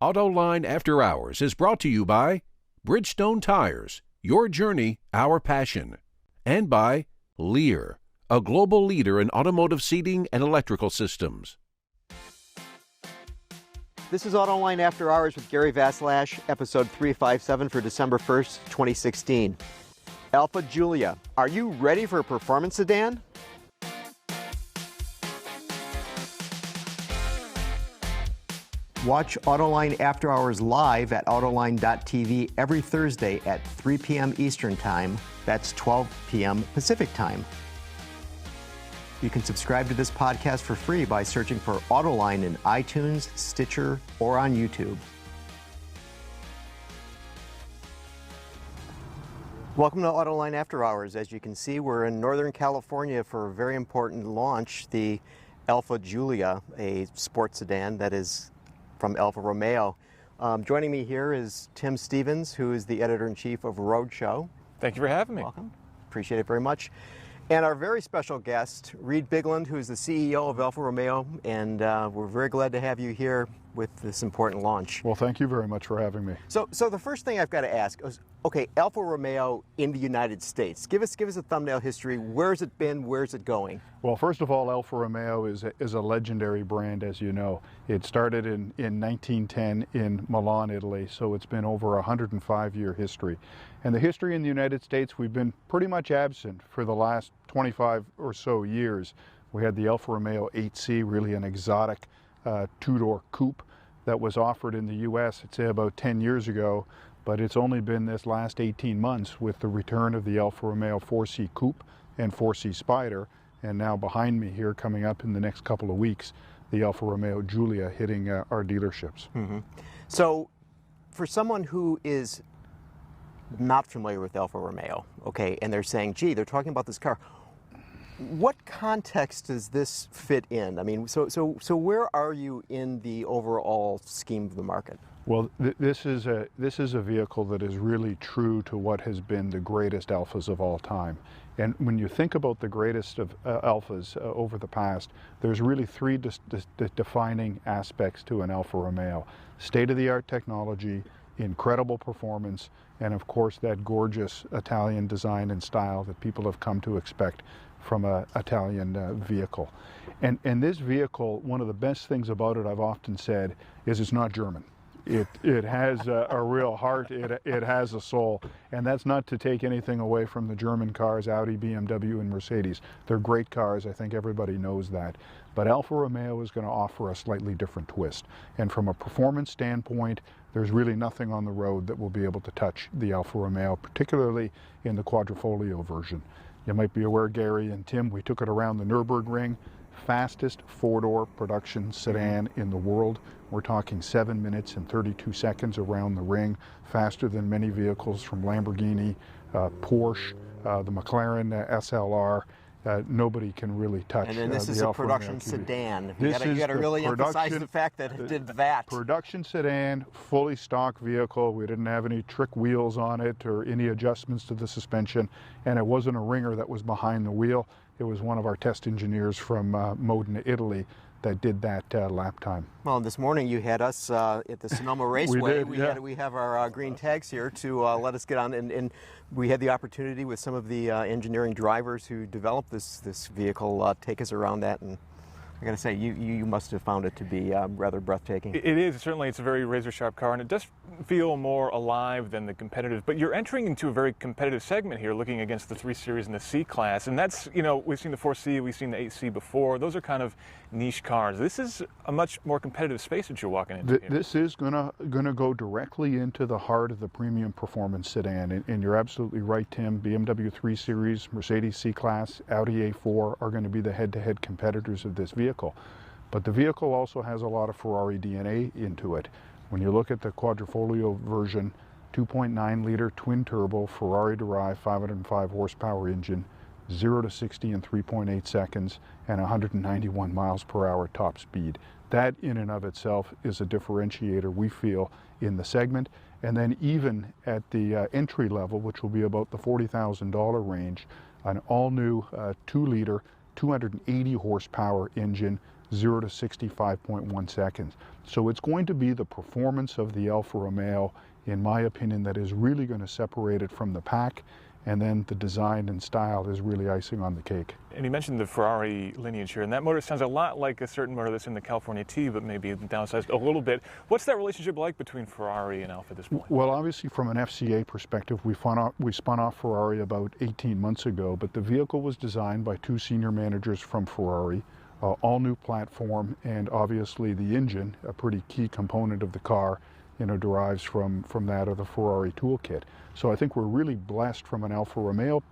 Autoline After Hours is brought to you by Bridgestone Tires, your journey, our passion, and by Lear, a global leader in automotive seating and electrical systems. This is Autoline After Hours with Gary Vasilash, episode 357 for December 1st, 2016. Alfa Giulia, are you ready for a performance sedan? Watch Autoline After Hours live at Autoline.tv every Thursday at 3 p.m. Eastern Time. That's 12 p.m. Pacific Time. You can subscribe to this podcast for free by searching for Autoline in iTunes, Stitcher, or on YouTube. Welcome to Autoline After Hours. As you can see, we're in Northern California for a very important launch, the Alfa Giulia, a sports sedan that is from Alfa Romeo. Joining me here is Tim Stevens, who is the editor-in-chief of Roadshow. Thank you for having me. Welcome. Appreciate it very much. And our very special guest, Reid Bigland, who is the CEO of Alfa Romeo, and we're very glad to have you here with this important launch. Well, thank you very much for having me. So the first thing I've got to ask is, okay, Alfa Romeo in the United States. Give us a thumbnail history. Where's it been? Where's it going? Well, first of all, Alfa Romeo is a legendary brand, as you know. It started in 1910 in Milan, Italy, so it's been over a 105-year history. And the history in the United States, we've been pretty much absent for the last 25 or so years. We had the Alfa Romeo 8C, really an exotic two-door coupe that was offered in the U.S., I'd say about 10 years ago, but it's only been this last 18 months with the return of the Alfa Romeo 4C Coupe and 4C Spider, and now behind me here, coming up in the next couple of weeks, the Alfa Romeo Giulia hitting our dealerships. Mm-hmm. So for someone who is not familiar with Alfa Romeo, okay, and they're saying, gee, they're talking about this car, what context does this fit in? I mean, so where are you in the overall scheme of the market? Well, this is a vehicle that is really true to what has been the greatest Alfas of all time. And when you think about the greatest of Alfas over the past, there's really three defining aspects to an Alfa Romeo: state-of-the-art technology, incredible performance, and of course that gorgeous Italian design and style that people have come to expect from an Italian vehicle. And this vehicle, one of the best things about it, I've often said, is it's not German. It has a real heart, it has a soul, and that's not to take anything away from the German cars, Audi, BMW, and Mercedes. They're great cars, I think everybody knows that. But Alfa Romeo is going to offer a slightly different twist. And from a performance standpoint, there's really nothing on the road that will be able to touch the Alfa Romeo, particularly in the Quadrifoglio version. You might be aware, Gary and Tim, we took it around the Nürburgring, fastest four-door production sedan in the world. We're talking 7 minutes and 32 seconds around the ring, faster than many vehicles from Lamborghini, Porsche, the McLaren SLR. Nobody can really touch. And then this is a production sedan. You got to really emphasize the fact that it did that. Production sedan, fully stock vehicle. We didn't have any trick wheels on it or any adjustments to the suspension, and it wasn't a ringer that was behind the wheel. It was one of our test engineers from Modena, Italy, that did that lap time. Well, this morning you had us at the Sonoma Raceway. We have our green tags here to let us get on, and we had the opportunity with some of the engineering drivers who developed this vehicle take us around that, and I got to say, you must have found it to be rather breathtaking. It is. Certainly, it's a very razor-sharp car, and it does feel more alive than the competitive. But you're entering into a very competitive segment here, looking against the 3 Series and the C-Class. And that's, you know, we've seen the 4C, we've seen the 8C before. Those are kind of niche cars. This is a much more competitive space that you're walking into here. This is gonna go directly into the heart of the premium performance sedan. And you're absolutely right, Tim. BMW 3 Series, Mercedes C-Class, Audi A4 are going to be the head-to-head competitors of this vehicle. But the vehicle also has a lot of Ferrari DNA into it. When you look at the Quadrifoglio version, 2.9-liter twin-turbo Ferrari-derived 505 horsepower engine, 0 to 60 in 3.8 seconds, and 191 miles per hour top speed. That in and of itself is a differentiator, we feel, in the segment. And then even at the entry level, which will be about the $40,000 range, an all-new 2-liter, 280 horsepower engine, 0 to 65.1 seconds. So it's going to be the performance of the Alfa Romeo, in my opinion, that is really going to separate it from the pack, and then the design and style is really icing on the cake. And you mentioned the Ferrari lineage here, and that motor sounds a lot like a certain motor that's in the California T, but maybe downsized a little bit. What's that relationship like between Ferrari and Alfa at this point? Well, obviously from an FCA perspective, we spun off Ferrari about 18 months ago, but the vehicle was designed by two senior managers from Ferrari, all new platform, and obviously the engine, a pretty key component of the car, derives from that of the Ferrari toolkit. So I think we're really blessed from an Alfa Romeo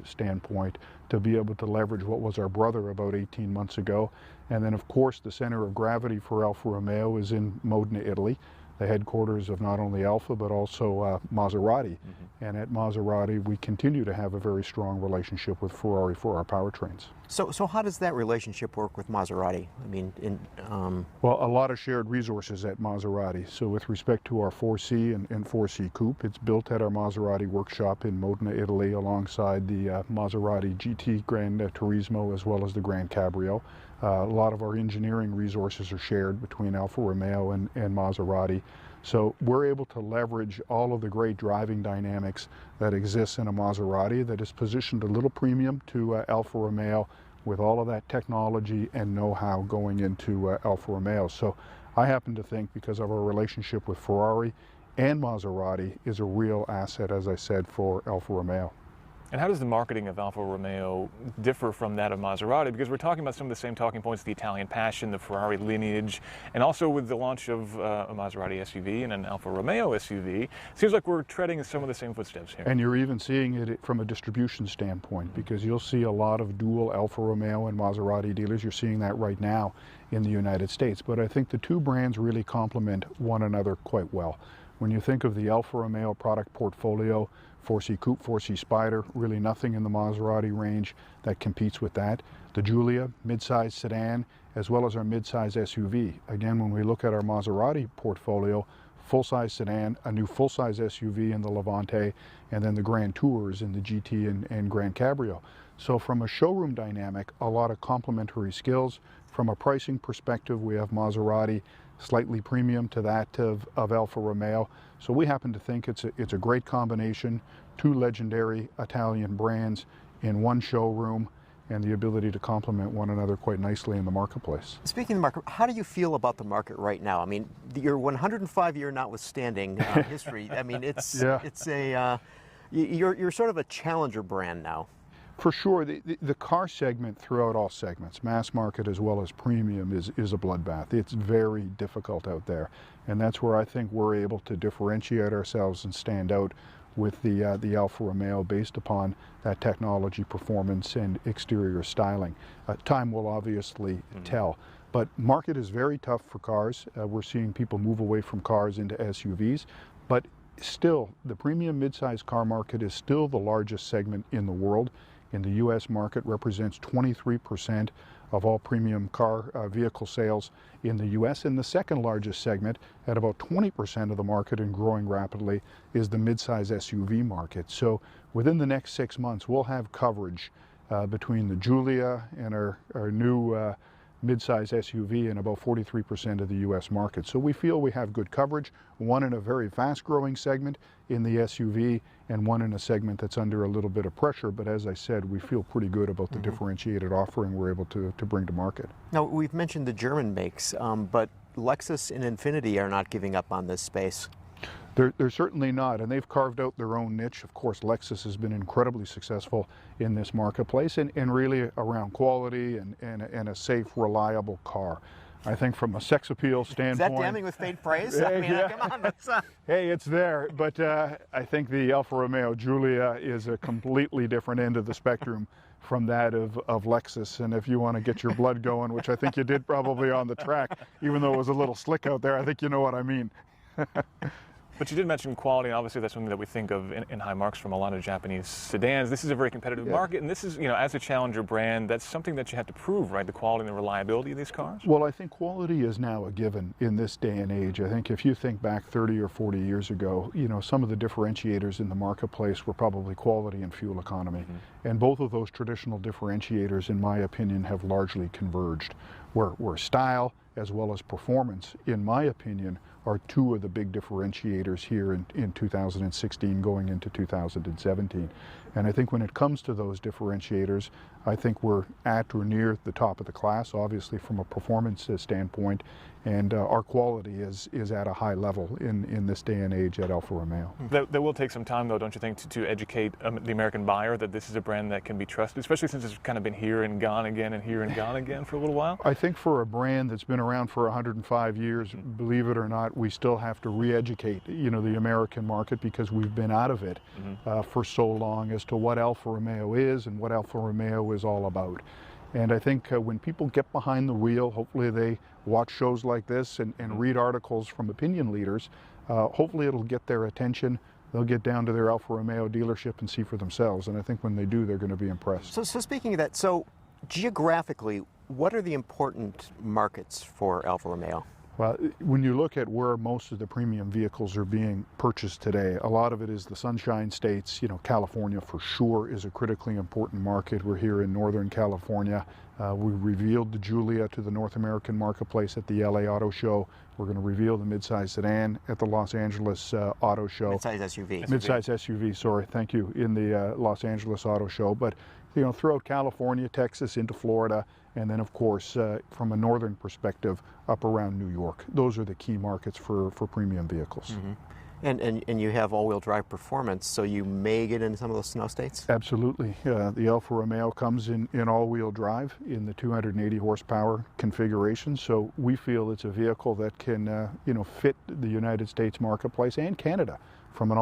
standpoint to be able to leverage what was our brother about 18 months ago. And then of course the center of gravity for Alfa Romeo is in Modena, Italy, the headquarters of not only Alfa but also Maserati. And at Maserati we continue to have a very strong relationship with Ferrari for our powertrains. So how does that relationship work with Maserati? I mean, well, a lot of shared resources at Maserati. So with respect to our 4C and 4C Coupe, it's built at our Maserati workshop in Modena, Italy, alongside the Maserati GT Gran Turismo as well as the Gran Cabrio. A lot of our engineering resources are shared between Alfa Romeo and Maserati. So we're able to leverage all of the great driving dynamics that exists in a Maserati that is positioned a little premium to Alfa Romeo, with all of that technology and know-how going into Alfa Romeo. So I happen to think, because of our relationship with Ferrari and Maserati, is a real asset, as I said, for Alfa Romeo. And how does the marketing of Alfa Romeo differ from that of Maserati? Because we're talking about some of the same talking points, the Italian passion, the Ferrari lineage, and also with the launch of a Maserati SUV and an Alfa Romeo SUV, it seems like we're treading some of the same footsteps here. And you're even seeing it from a distribution standpoint, because you'll see a lot of dual Alfa Romeo and Maserati dealers. You're seeing that right now in the United States. But I think the two brands really complement one another quite well. When you think of the Alfa Romeo product portfolio, 4C Coupe, 4C Spider, really nothing in the Maserati range that competes with that. The Giulia, midsize sedan, as well as our midsize SUV. Again, when we look at our Maserati portfolio, full-size sedan, a new full-size SUV in the Levante, and then the Grand Tours in the GT and Grand Cabrio. So from a showroom dynamic, a lot of complementary skills. From a pricing perspective, we have Maserati slightly premium to that of Alfa Romeo. So we happen to think it's a great combination, two legendary Italian brands in one showroom, and the ability to complement one another quite nicely in the marketplace. Speaking of the market, how do you feel about the market right now? I mean, your 105-year notwithstanding history, I mean, you're sort of a challenger brand now. For sure, the car segment throughout all segments, mass market as well as premium, is a bloodbath. It's very difficult out there, and that's where I think we're able to differentiate ourselves and stand out with the Alfa Romeo based upon that technology, performance, and exterior styling. Time will obviously tell, but market is very tough for cars. We're seeing people move away from cars into SUVs, but still, the premium midsize car market is still the largest segment in the world. In the U.S. market, represents 23% of all premium car vehicle sales in the U.S. And the second largest segment, at about 20% of the market and growing rapidly, is the midsize SUV market. So within the next 6 months, we'll have coverage between the Giulia and our new midsize SUV in about 43% of the U.S. market. So we feel we have good coverage, one in a very fast-growing segment in the SUV and one in a segment that's under a little bit of pressure. But as I said, we feel pretty good about the differentiated offering we're able to bring to market. Now, we've mentioned the German makes, but Lexus and Infiniti are not giving up on this space. They're certainly not, and they've carved out their own niche. Of course, Lexus has been incredibly successful in this marketplace and really around quality and a safe, reliable car. I think from a sex appeal standpoint... Is that damning with faint praise? I mean, come on, that's... Hey, it's there, but I think the Alfa Romeo Giulia is a completely different end of the spectrum from that of Lexus. And if you want to get your blood going, which I think you did probably on the track, even though it was a little slick out there, I think you know what I mean. But you did mention quality, and obviously that's something that we think of in high marks from a lot of Japanese sedans. This is a very competitive market, and this is, as a challenger brand, that's something that you have to prove, right? The quality and the reliability of these cars? Well, I think quality is now a given in this day and age. I think if you think back 30 or 40 years ago, some of the differentiators in the marketplace were probably quality and fuel economy. And both of those traditional differentiators, in my opinion, have largely converged. where style as well as performance, in my opinion, are two of the big differentiators here in 2016 going into 2017. And I think when it comes to those differentiators, I think we're at or near the top of the class, obviously from a performance standpoint, and our quality is at a high level in this day and age at Alfa Romeo. That will take some time, though, don't you think, to educate the American buyer that this is a brand that can be trusted, especially since it's kind of been here and gone again and here and gone again for a little while? I think for a brand that's been around for 105 years, believe it or not, we still have to re-educate, the American market, because we've been out of it for so long as to what Alfa Romeo is and what Alfa Romeo is all about. And I think when people get behind the wheel, hopefully they watch shows like this and read articles from opinion leaders, hopefully it'll get their attention. They'll get down to their Alfa Romeo dealership and see for themselves. And I think when they do, they're going to be impressed. So speaking of that, so geographically, what are the important markets for Alfa Romeo? Well, when you look at where most of the premium vehicles are being purchased today, a lot of it is the Sunshine States. California for sure is a critically important market. We're here in Northern California. We revealed the Giulia to the North American marketplace at the LA Auto Show. We're going to reveal the midsize sedan at the Los Angeles Auto Show. Midsize SUV. Midsize SUV, sorry, thank you, in the Los Angeles Auto Show. But throughout California, Texas, into Florida, and then of course from a northern perspective up around New York. Those are the key markets for premium vehicles. And you have all-wheel drive performance, so you may get into some of those snow states? Absolutely. The Alfa Romeo comes in all-wheel drive in the 280 horsepower configuration, so we feel it's a vehicle that can fit the United States marketplace and Canada from an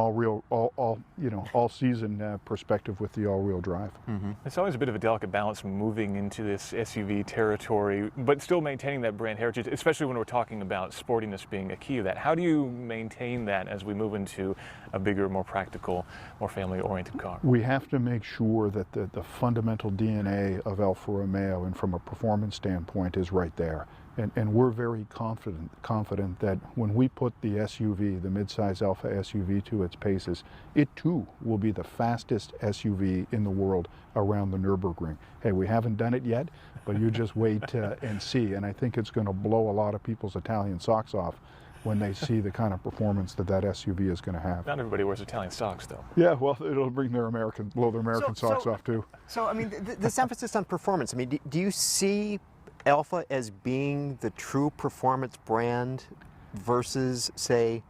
all-season perspective with the all-wheel drive. It's always a bit of a delicate balance moving into this SUV territory, but still maintaining that brand heritage, especially when we're talking about sportiness being a key of that. How do you maintain that as we move into a bigger, more practical, more family-oriented car? We have to make sure that the fundamental DNA of Alfa Romeo, and from a performance standpoint, is right there. And we're very confident that when we put the SUV, the midsize Alfa SUV, to its paces, it too will be the fastest SUV in the world around the Nürburgring. Hey, we haven't done it yet, but you just wait and see. And I think it's going to blow a lot of people's Italian socks off when they see the kind of performance that SUV is going to have. Not everybody wears Italian socks, though. Yeah, well, it'll blow their American socks off too. So, I mean, this emphasis on performance, I mean, do you see Alfa as being the true performance brand versus, say,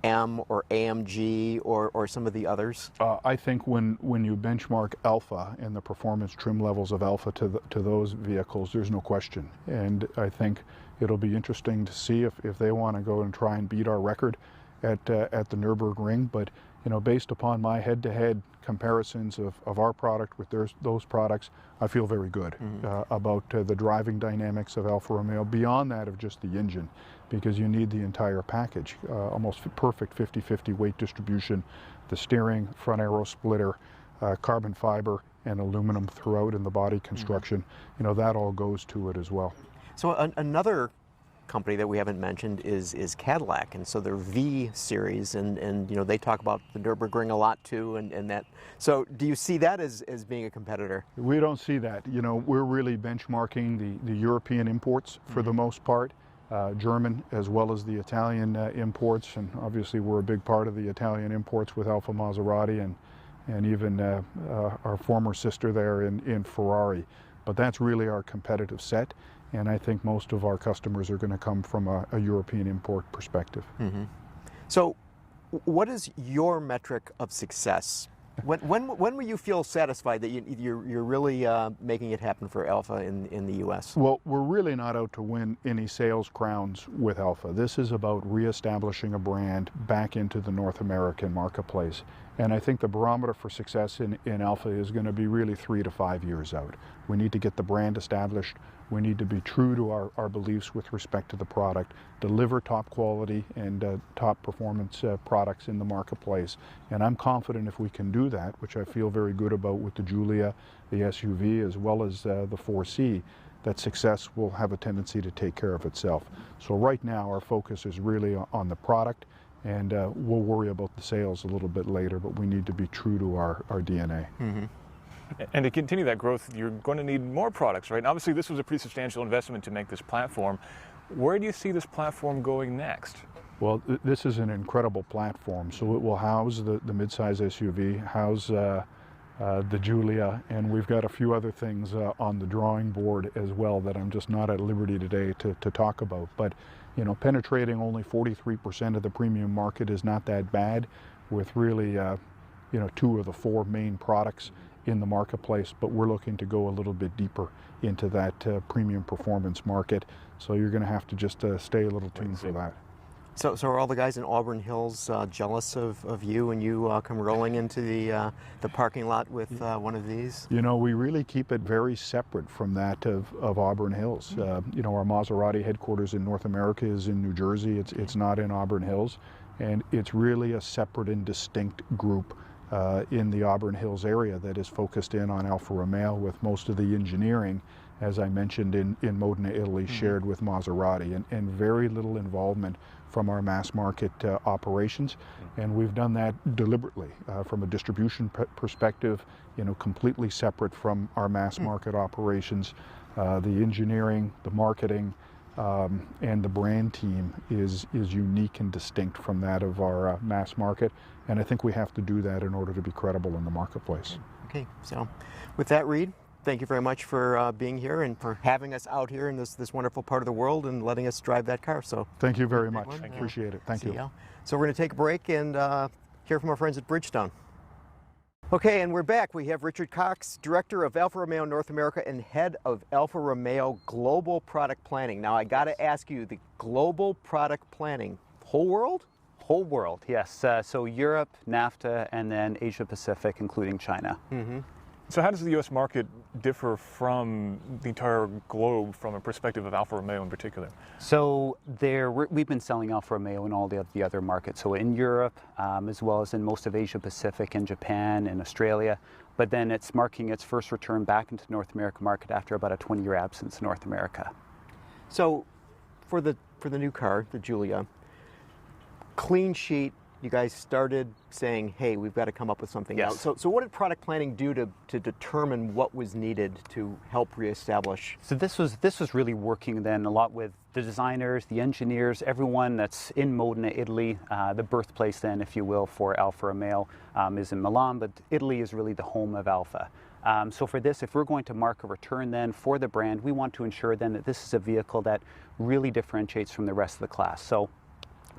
M or AMG or some of the others? I think when you benchmark Alfa and the performance trim levels of Alfa to those vehicles, there's no question. And I think it'll be interesting to see if they want to go and try and beat our record at the Nürburgring. But based upon my head-to-head comparisons of our product with those products, I feel very good about the driving dynamics of Alfa Romeo, beyond that of just the engine, because you need the entire package. Almost perfect 50-50 weight distribution, the steering, front aero splitter, carbon fiber and aluminum throughout in the body construction. That all goes to it as well. So another company that we haven't mentioned is Cadillac, and so their V series, and they talk about the Nürburgring a lot too, and that. So do you see that as being a competitor? We don't see that. We're really benchmarking the European imports for the most part, German as well as the Italian imports, and obviously we're a big part of the Italian imports with Alfa Maserati and even our former sister there in Ferrari. But that's really our competitive set. And I think most of our customers are going to come from a European import perspective. So what is your metric of success? When will you feel satisfied that you're really making it happen for Alfa in the U.S.? Well, we're really not out to win any sales crowns with Alfa. This is about reestablishing a brand back into the North American marketplace. And I think the barometer for success in Alfa is going to be really 3 to 5 years out. We need to get the brand established. We need to be true to our beliefs with respect to the product, deliver top quality and top performance products in the marketplace. And I'm confident if we can do that, which I feel very good about with the Giulia, the SUV, as well as the 4C, that success will have a tendency to take care of itself. So right now our focus is really on the product, and we'll worry about the sales a little bit later, but we need to be true to our DNA. And to continue that growth, you're going to need more products, right? And obviously, this was a pretty substantial investment to make this platform. Where do you see this platform going next? Well, this is an incredible platform. So it will house the midsize SUV, house the Giulia, and we've got a few other things on the drawing board as well that I'm just not at liberty today to talk about. But, you know, penetrating only 43% of the premium market is not that bad, with really, you know, 2 of the 4 main products in the marketplace. But we're looking to go a little bit deeper into that premium performance market. So you're going to have to just stay a little tuned for that. So are all the guys in Auburn Hills jealous of you when you come rolling into the parking lot with one of these? You know, we really keep it very separate from that of Auburn Hills. You know, our Maserati headquarters in North America is in New Jersey. It's not in Auburn Hills, and it's really a separate and distinct group in the Auburn Hills area that is focused in on Alfa Romeo, with most of the engineering, as I mentioned, in Modena, Italy, shared with Maserati, and very little involvement from our mass market operations. And we've done that deliberately from a distribution perspective, you know, completely separate from our mass market operations. The engineering, the marketing, and the brand team is unique and distinct from that of our mass market. And I think we have to do that in order to be credible in the marketplace. Okay, so with that, Reid, thank you very much for being here and for having us out here in this wonderful part of the world and letting us drive that car. So thank you very much. I appreciate it. Thank you. So we're going to take a break and hear from our friends at Bridgestone. Okay, and we're back. We have Richard Cox, Director of Alfa Romeo North America and Head of Alfa Romeo Global Product Planning. Now, I got to ask you, the global product planning, whole world? Whole world, yes. So Europe, NAFTA, and then Asia Pacific, including China. Mm-hmm. So how does the U.S. market differ from the entire globe from a perspective of Alfa Romeo in particular? So we've been selling Alfa Romeo in all the other markets. So in Europe, as well as in most of Asia Pacific and Japan and Australia. But then it's marking its first return back into the North American market after about a 20-year absence in North America. So for the new car, the Giulia, clean sheet, you guys started saying, hey, we've got to come up with something else. So what did product planning do to determine what was needed to help reestablish? So this was really working then a lot with the designers, the engineers, everyone that's in Modena, Italy. The birthplace then, if you will, for Alfa Romeo is in Milan, but Italy is really the home of Alfa. So for this, if we're going to mark a return then for the brand, we want to ensure then that this is a vehicle that really differentiates from the rest of the class. So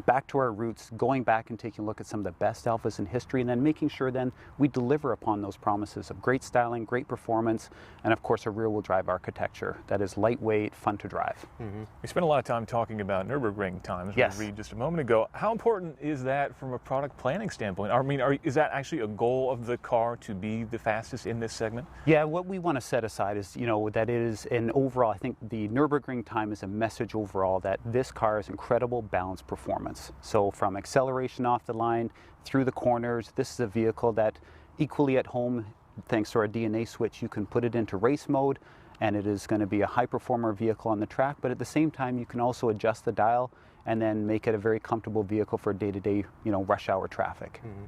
back to our roots, going back and taking a look at some of the best Alfas in history, and then making sure then we deliver upon those promises of great styling, great performance, and of course a rear-wheel drive architecture that is lightweight, fun to drive. Mm-hmm. We spent a lot of time talking about Nürburgring times with Reid just a moment ago. How important is that from a product planning standpoint? I mean, is that actually a goal of the car to be the fastest in this segment? Yeah, what we want to set aside is, you know, that it is an overall, I think the Nürburgring time is a message overall that this car is incredible balanced performance. So from acceleration off the line, through the corners, this is a vehicle that equally at home, thanks to our DNA switch, you can put it into race mode and it is going to be a high performer vehicle on the track, but at the same time you can also adjust the dial and then make it a very comfortable vehicle for day-to-day, you know, rush hour traffic. Mm-hmm.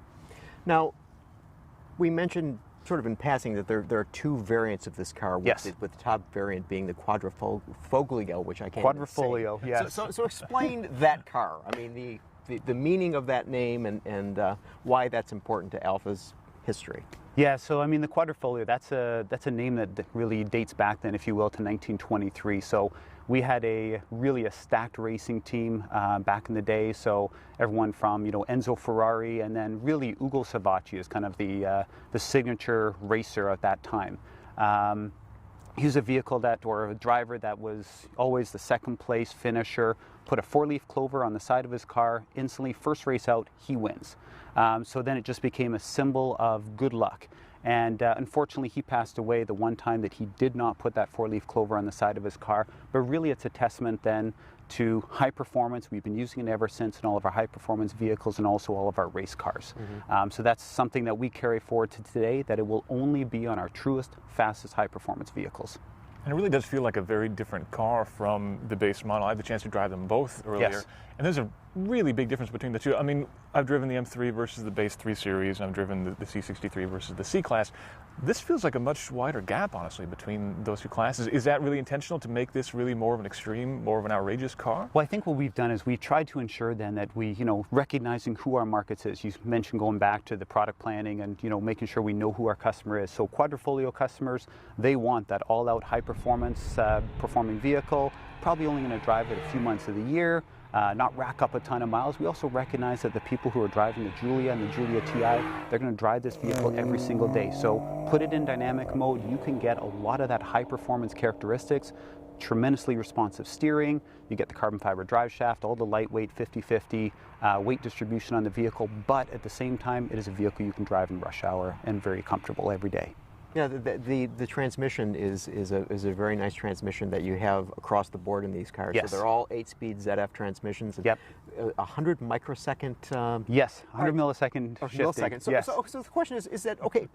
Now, we mentioned sort of in passing that there are 2 variants of this car, with the top variant being the Quadrifoglio, which I can't Quadrifoglio, say. yes. So explain that car. I mean, the meaning of that name and why that's important to Alfa's history. Yeah, so I mean the Quadrifoglio, that's a name that really dates back then, if you will, to 1923. So we had really a stacked racing team back in the day. So everyone from, you know, Enzo Ferrari, and then really Ugo Savacci is kind of the signature racer at that time. He was a vehicle or a driver that was always the second place finisher, put a 4-leaf clover on the side of his car, instantly first race out, he wins. So then it just became a symbol of good luck. And unfortunately, he passed away the one time that he did not put that 4-leaf clover on the side of his car. But really, it's a testament then to high performance. We've been using it ever since in all of our high performance vehicles and also all of our race cars. Mm-hmm. So that's something that we carry forward to today, that it will only be on our truest, fastest high performance vehicles. And it really does feel like a very different car from the base model. I had the chance to drive them both earlier. Yes. And there's a really big difference between the two. I mean, I've driven the M3 versus the base 3 Series, and I've driven the C63 versus the C-Class. This feels like a much wider gap, honestly, between those two classes. Is that really intentional to make this really more of an extreme, more of an outrageous car? Well, I think what we've done is we've tried to ensure then that we, recognizing who our markets is. You mentioned going back to the product planning and, making sure we know who our customer is. So Quadrifoglio customers, they want that all-out high-performance performing vehicle, probably only going to drive it a few months of the year, not rack up a ton of miles. We also recognize that the people who are driving the Giulia and the Giulia TI, they're going to drive this vehicle every single day. So put it in dynamic mode, you can get a lot of that high performance characteristics, tremendously responsive steering, you get the carbon fiber drive shaft, all the lightweight 50/50 weight distribution on the vehicle, but at the same time it is a vehicle you can drive in rush hour and very comfortable every day. Yeah, the transmission is a very nice transmission that you have across the board in these cars. Yes. So they're all 8-speed ZF transmissions. Yep. 100 microsecond. Yes, 100 millisecond shifting. Millisecond. So, yes. so the question is that okay?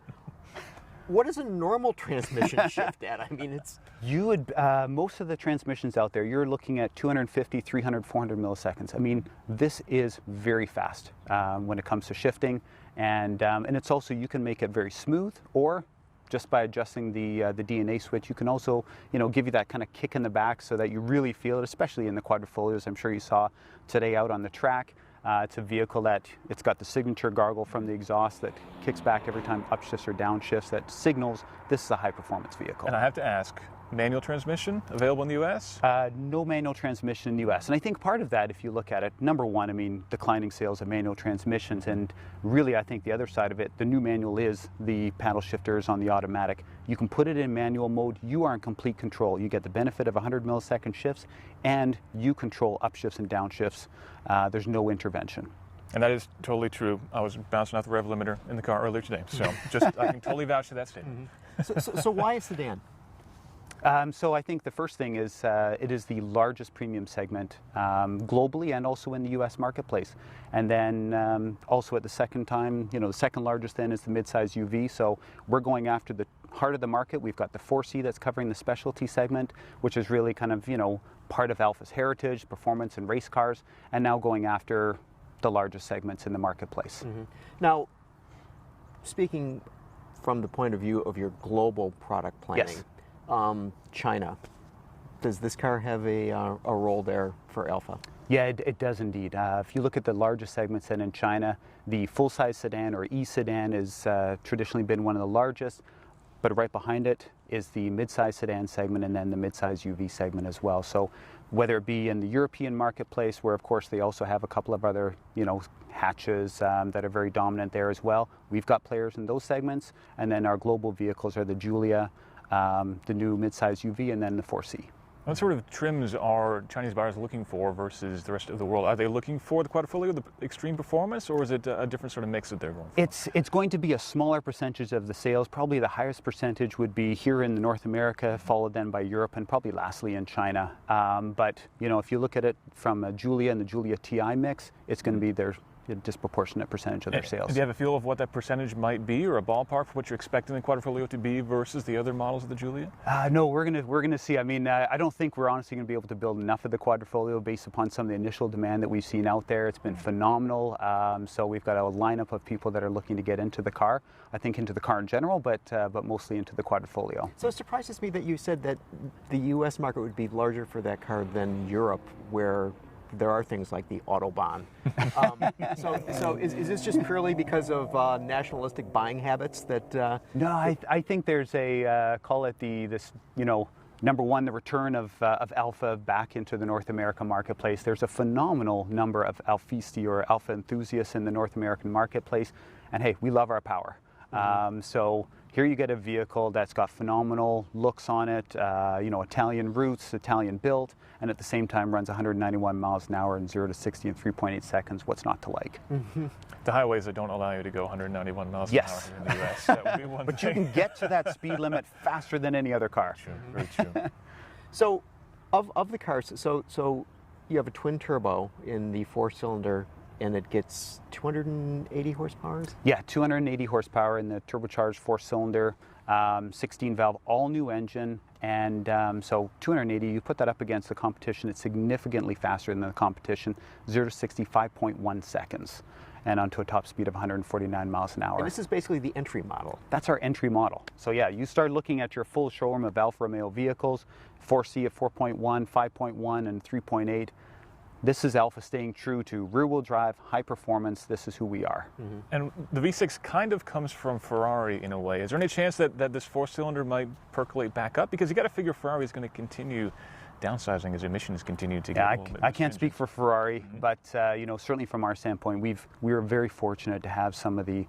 What is a normal transmission shift at? I mean, it's you would most of the transmissions out there, you're looking at 250, 300, 400 milliseconds. I mean, this is very fast when it comes to shifting, and it's also you can make it very smooth, or just by adjusting the DNA switch, you can also, give you that kind of kick in the back so that you really feel it, especially in the Quadrifoglios. I'm sure you saw today out on the track. It's a vehicle that it's got the signature gargle from the exhaust that kicks back every time upshifts or downshifts, that signals this is a high performance vehicle. And I have to ask, manual transmission available in the U.S.? No manual transmission in the U.S. And I think part of that, if you look at it, number one, I mean, declining sales of manual transmissions. And really, I think the other side of it, the new manual is the paddle shifters on the automatic. You can put it in manual mode. You are in complete control. You get the benefit of 100 millisecond shifts, and you control upshifts and downshifts. There's no intervention. And that is totally true. I was bouncing out the rev limiter in the car earlier today. So I can totally vouch for that statement. so why a sedan? So I think the first thing is it is the largest premium segment globally and also in the U.S. marketplace. And then also at the second time, the second largest then is the midsize UV. So we're going after the heart of the market. We've got the 4C that's covering the specialty segment, which is really kind of, part of Alfa's heritage, performance and race cars, and now going after the largest segments in the marketplace. Mm-hmm. Now, speaking from the point of view of your global product planning, yes. China, does this car have a role there for Alfa? Yeah, it does indeed. If you look at the largest segments then in China, the full-size sedan or E-sedan has traditionally been one of the largest, but right behind it is the mid-size sedan segment and then the mid-size UV segment as well. So whether it be in the European marketplace, where of course they also have a couple of other, hatches that are very dominant there as well, we've got players in those segments, and then our global vehicles are the Giulia, the new mid-size UV, and then the 4C. What sort of trims are Chinese buyers looking for versus the rest of the world? Are they looking for the Quadrifoglio, the extreme performance, or is it a different sort of mix that they're going for? It's going to be a smaller percentage of the sales. Probably the highest percentage would be here in North America, followed then by Europe, and probably lastly in China. But if you look at it from a Giulia and the Giulia TI mix, it's going to be their disproportionate percentage of their sales. Do you have a feel of what that percentage might be, or a ballpark for what you're expecting the Quadrifoglio to be versus the other models of the Giulia? No, we're gonna see. I mean, I don't think we're honestly going to be able to build enough of the Quadrifoglio based upon some of the initial demand that we've seen out there. It's been phenomenal. So we've got a lineup of people that are looking to get into the car. I think into the car in general, but mostly into the Quadrifoglio. So it surprises me that you said that the U.S. market would be larger for that car than Europe, where there are things like the Autobahn. So is this just purely because of nationalistic buying habits that? No, I think there's a call it number one, the return of Alfa back into the North American marketplace. There's a phenomenal number of Alfisti or Alfa enthusiasts in the North American marketplace, and hey, we love our power. So here you get a vehicle that's got phenomenal looks on it, Italian roots, Italian built, and at the same time runs 191 miles an hour and 0 to 60 in 3.8 seconds. What's not to like? Mm-hmm. The highways that don't allow you to go 191 miles an hour here in the U.S. That would be one But thing. you can get to that speed limit faster than any other car. True, very true. So, of the cars, so you have a twin turbo in the 4-cylinder, and it gets 280 horsepower? Yeah, 280 horsepower in the turbocharged 4-cylinder. 16 valve, all new engine, and so 280, you put that up against the competition, it's significantly faster than the competition, 0 to 60, 5.1 seconds, and onto a top speed of 149 miles an hour. And this is basically the entry model. That's our entry model. So yeah, you start looking at your full showroom of Alfa Romeo vehicles, 4C at 4.1, 5.1, and 3.8. This is Alfa staying true to rear-wheel drive, high performance. This is who we are. Mm-hmm. And the V6 kind of comes from Ferrari in a way. Is there any chance that this four-cylinder might percolate back up? Because you got to figure Ferrari is going to continue downsizing as emissions continue to get a little bit I can't speak for Ferrari, mm-hmm. but certainly from our standpoint, we were very fortunate to have some of the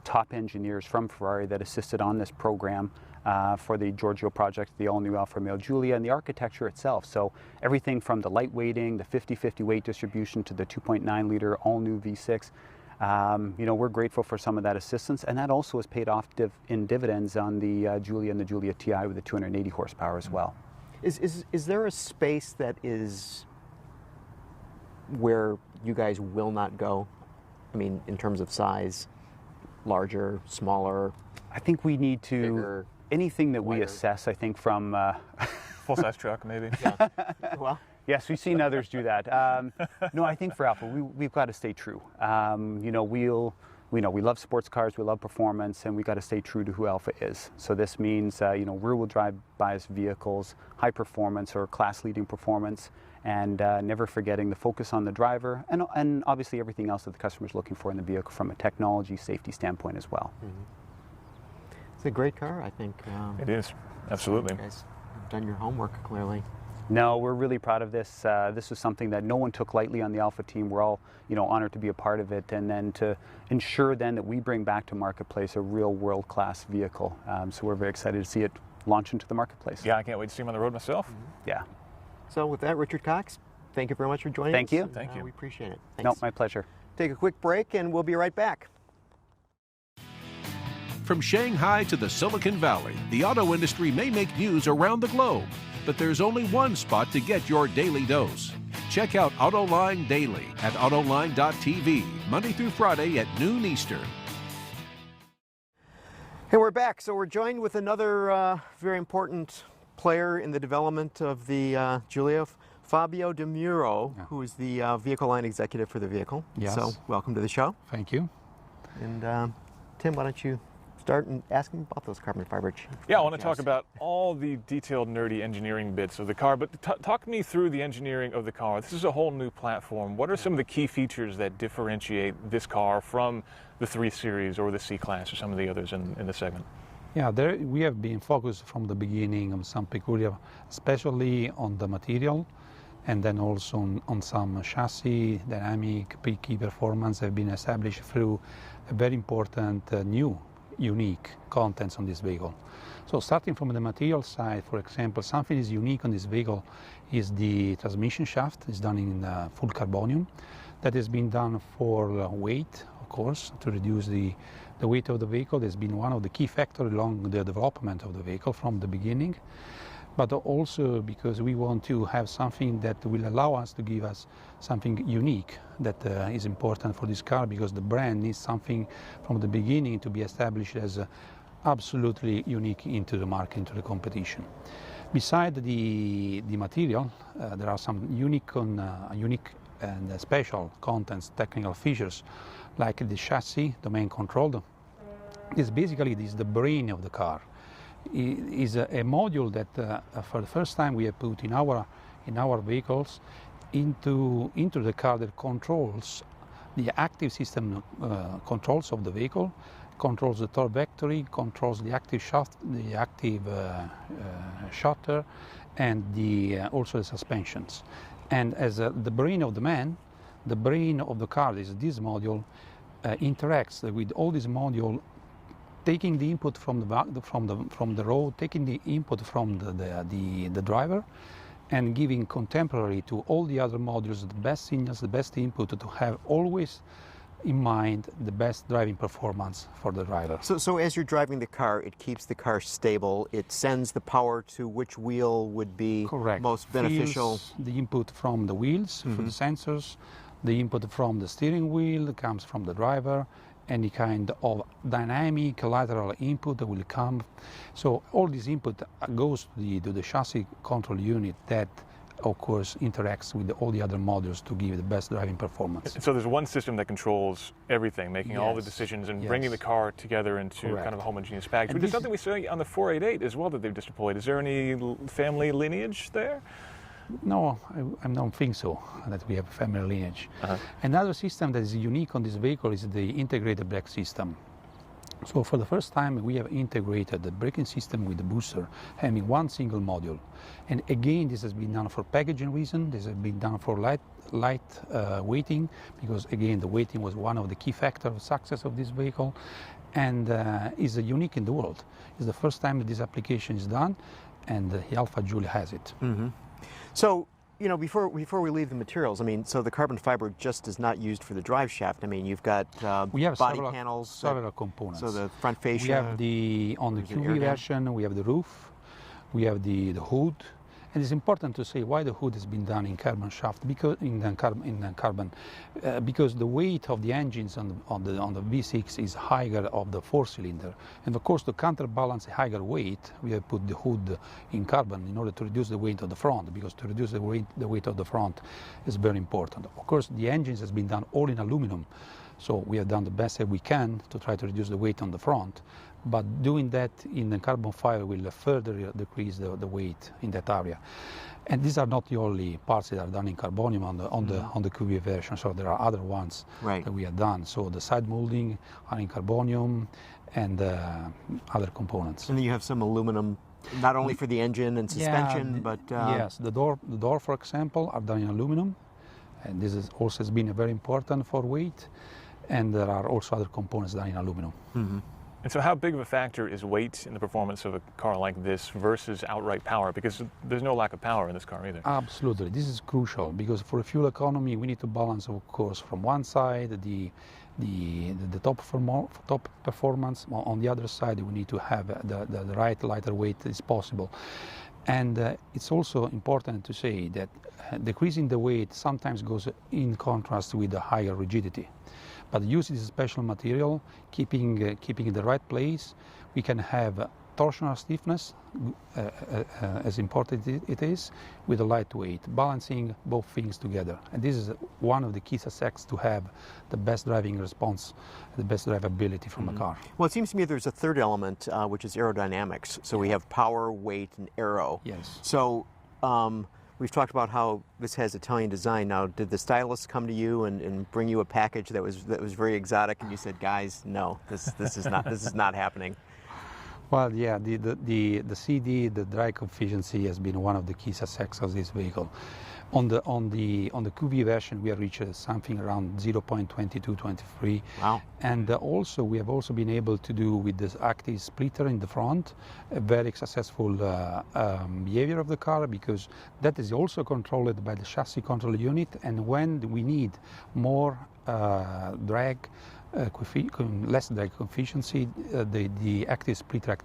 top engineers from Ferrari that assisted on this program for the Giorgio project, the all-new Alfa Romeo Giulia, and the architecture itself. So everything from the lightweighting, the 50-50 weight distribution, to the 2.9-liter all-new V6. We're grateful for some of that assistance, and that also has paid off in dividends on the Giulia and the Giulia TI with the 280 horsepower as well. Is there a space that is where you guys will not go? I mean, in terms of size, larger, smaller? I think we need to, bigger, anything that wider. we assess, I think from... Full-size truck, maybe. Yeah. Well, yes, we've seen others do that. No, I think for Alfa, we've got to stay true. We love sports cars, we love performance, and we got to stay true to who Alfa is. So this means, rear-wheel drive biased vehicles, high performance or class-leading performance, and never forgetting the focus on the driver, and obviously everything else that the customer's looking for in the vehicle from a technology, safety standpoint as well. mm-hmm. It's a great car, I think. It is, absolutely. You guys have done your homework, clearly. No, we're really proud of this. This was something that no one took lightly on the Alfa team. We're all, honored to be a part of it, and then to ensure then that we bring back to marketplace a real world-class vehicle. So we're very excited to see it launch into the marketplace. Yeah, I can't wait to see him on the road myself. Mm-hmm. Yeah. So with that, Richard Cox, thank you very much for joining us. Thank you. Thank you. We appreciate it. No, Thanks. my pleasure. Take a quick break, and we'll be right back. From Shanghai to the Silicon Valley, the auto industry may make news around the globe, but there's only one spot to get your daily dose. Check out Autoline Daily at Autoline.tv, Monday through Friday at noon Eastern. And we're back. So we're joined with another very important player in the development of the Giulia, Fabio de Muro, who is the vehicle line executive for the vehicle. Yes. So welcome to the show. Thank you. And Tim, why don't you start and ask him about those carbon fiber. Yeah, I want to talk about all the detailed, nerdy engineering bits of the car, but talk me through the engineering of the car. This is a whole new platform. What are some of the key features that differentiate this car from the 3 Series or the C-Class or some of the others in the segment? Yeah, we have been focused from the beginning on some peculiar, especially on the material, and then also on some chassis dynamic key performance have been established through a very important new unique contents on this vehicle. So starting from the material side, for example, something is unique on this vehicle is the transmission shaft. It's done in full carbonium. That has been done for weight, of course, to reduce the weight of the vehicle. That's been one of the key factors along the development of the vehicle from the beginning, but also because we want to have something that will allow us to give us something unique that is important for this car, because the brand needs something from the beginning to be established as absolutely unique into the market, into the competition. Besides the material, there are some unique and special contents, technical features, like the chassis, the main control. This basically is the brain of the car. It is a module that for the first time we have put in our vehicles into the car that controls the active system controls of the vehicle, controls the torque vectoring, controls the active shaft, the active shutter, and also the suspensions. And as the brain of the man, the brain of the car is this module interacts with all this module, taking the input from the road, taking the input from the driver, and giving contemporary to all the other modules the best signals, the best input to have always in mind the best driving performance for the driver. So as you're driving the car, it keeps the car stable. It sends the power to which wheel would be correct. Most beneficial. Feels the input from the wheels, for the sensors, the input from the steering wheel comes from the driver, any kind of dynamic lateral input that will come. So all this input goes to the chassis control unit that of course interacts with all the other modules to give the best driving performance. So there's one system that controls everything, making all the decisions and bringing the car together into Correct. kind of a homogeneous package. And But there's something we saw on the 488 as well that they've just deployed. Is there any family lineage there? No, I don't think so, that we have a family lineage. Another system that is unique on this vehicle is the integrated brake system. So for the first time we have integrated the braking system with the booster, having one single module. And again, this has been done for packaging reason. This has been done for light weighting, because again the weighting was one of the key factors of success of this vehicle, and is unique in the world. It's the first time that this application is done, and the Alfa Giulia has it. So, you know, before we leave the materials, I mean, so the carbon fiber just is not used for the drive shaft. I mean, you've got we have body panels, several components. So the front fascia. We have on the QV version, we have the roof, we have the hood, and it's important to say why the hood has been done in carbon shaft, because because the weight of the engines on the V6 is higher of the 4-cylinder, and of course to counterbalance a higher weight, we have put the hood in carbon in order to reduce the weight of the front, because to reduce the weight of the front is very important. Of course, the engines has been done all in aluminum, so we have done the best that we can to try to reduce the weight on the front. But doing that in the carbon fiber will further decrease the weight in that area. And these are not the only parts that are done in carbonium on the QV version. So there are other ones that we have done. So the side molding are in carbonium and other components. And then you have some aluminum, not only for the engine and suspension, but yes, the door, for example, are done in aluminum, and this is also has been very important for weight. And there are also other components done in aluminum. And so how big of a factor is weight in the performance of a car like this versus outright power? Because there's no lack of power in this car either. Absolutely. This is crucial, because for fuel economy we need to balance, of course, from one side the top performance. On the other side we need to have the right lighter weight as possible. And it's also important to say that decreasing the weight sometimes goes in contrast with the higher rigidity. But using this special material, keeping in the right place, we can have torsional stiffness, as important it is, with a lightweight, balancing both things together. And this is one of the key success to have the best driving response, the best drivability from a car. Well, it seems to me there's a third element, which is aerodynamics. So we have power, weight, and aero. Yes. So we've talked about how this has Italian design. Now, did the stylists come to you and bring you a package that was very exotic, and you said, "Guys, no, this is not happening"? Well, yeah, the CD, the drag efficiency, has been one of the key success of this vehicle. On the QV version, we have reached something around 0.2223. Wow! And also we have also been able to do with this active splitter in the front a very successful behavior of the car, because that is also controlled by the chassis control unit. And when we need more less drag efficiency, the active splitter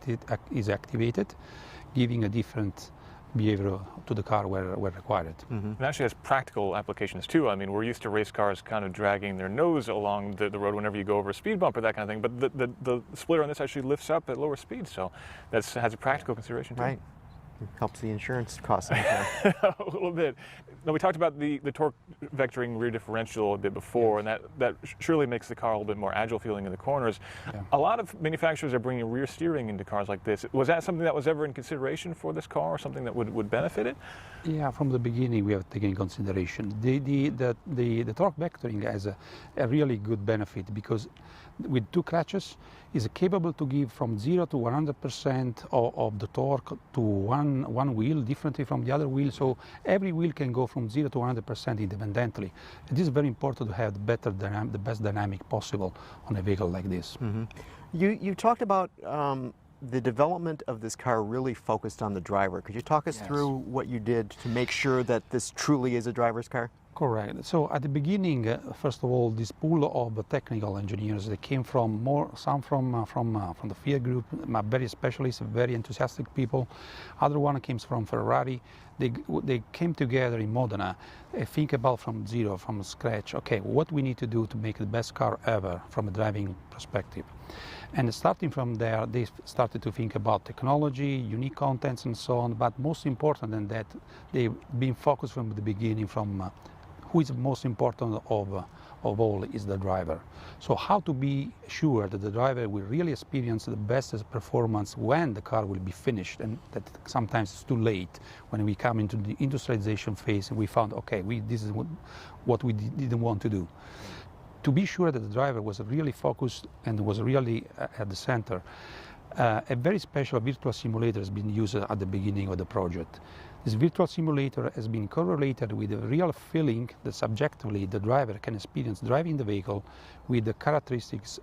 is activated, giving a different behavior to the car where required. It actually has practical applications too. I mean, we're used to race cars kind of dragging their nose along the road whenever you go over a speed bump or that kind of thing, but the splitter on this actually lifts up at lower speeds, so that has a practical consideration too. Right. It helps the insurance costs. A little bit. Now, we talked about the torque vectoring rear differential a bit before, and that surely makes the car a little bit more agile feeling in the corners. Yeah. A lot of manufacturers are bringing rear steering into cars like this. Was that something that was ever in consideration for this car, or something that would benefit it? Yeah, from the beginning we have taken in consideration. The torque vectoring has a really good benefit, because with two clutches is capable to give from 0 to 100% of the torque to one wheel, differently from the other wheel. So every wheel can go from 0 to 100% independently. It is very important to have the best dynamic possible on a vehicle like this. You talked about the development of this car really focused on the driver. Could you talk us through what you did to make sure that this truly is a driver's car? Correct. So at the beginning, first of all, this pool of technical engineers, they came from some from the Fiat group, very specialists, very enthusiastic people. Other one came from Ferrari. they came together in Modena, think about from zero, from scratch, okay, what we need to do to make the best car ever from a driving perspective. And starting from there, they started to think about technology, unique contents and so on, but most important than that, they've been focused from the beginning from who is most important of all is the driver. So how to be sure that the driver will really experience the best performance when the car will be finished, and that sometimes it's too late. When we come into the industrialization phase, we found, okay, this is what we didn't want to do. To be sure that the driver was really focused and was really at the center, a very special virtual simulator has been used at the beginning of the project. This virtual simulator has been correlated with the real feeling that subjectively the driver can experience driving the vehicle with the characteristics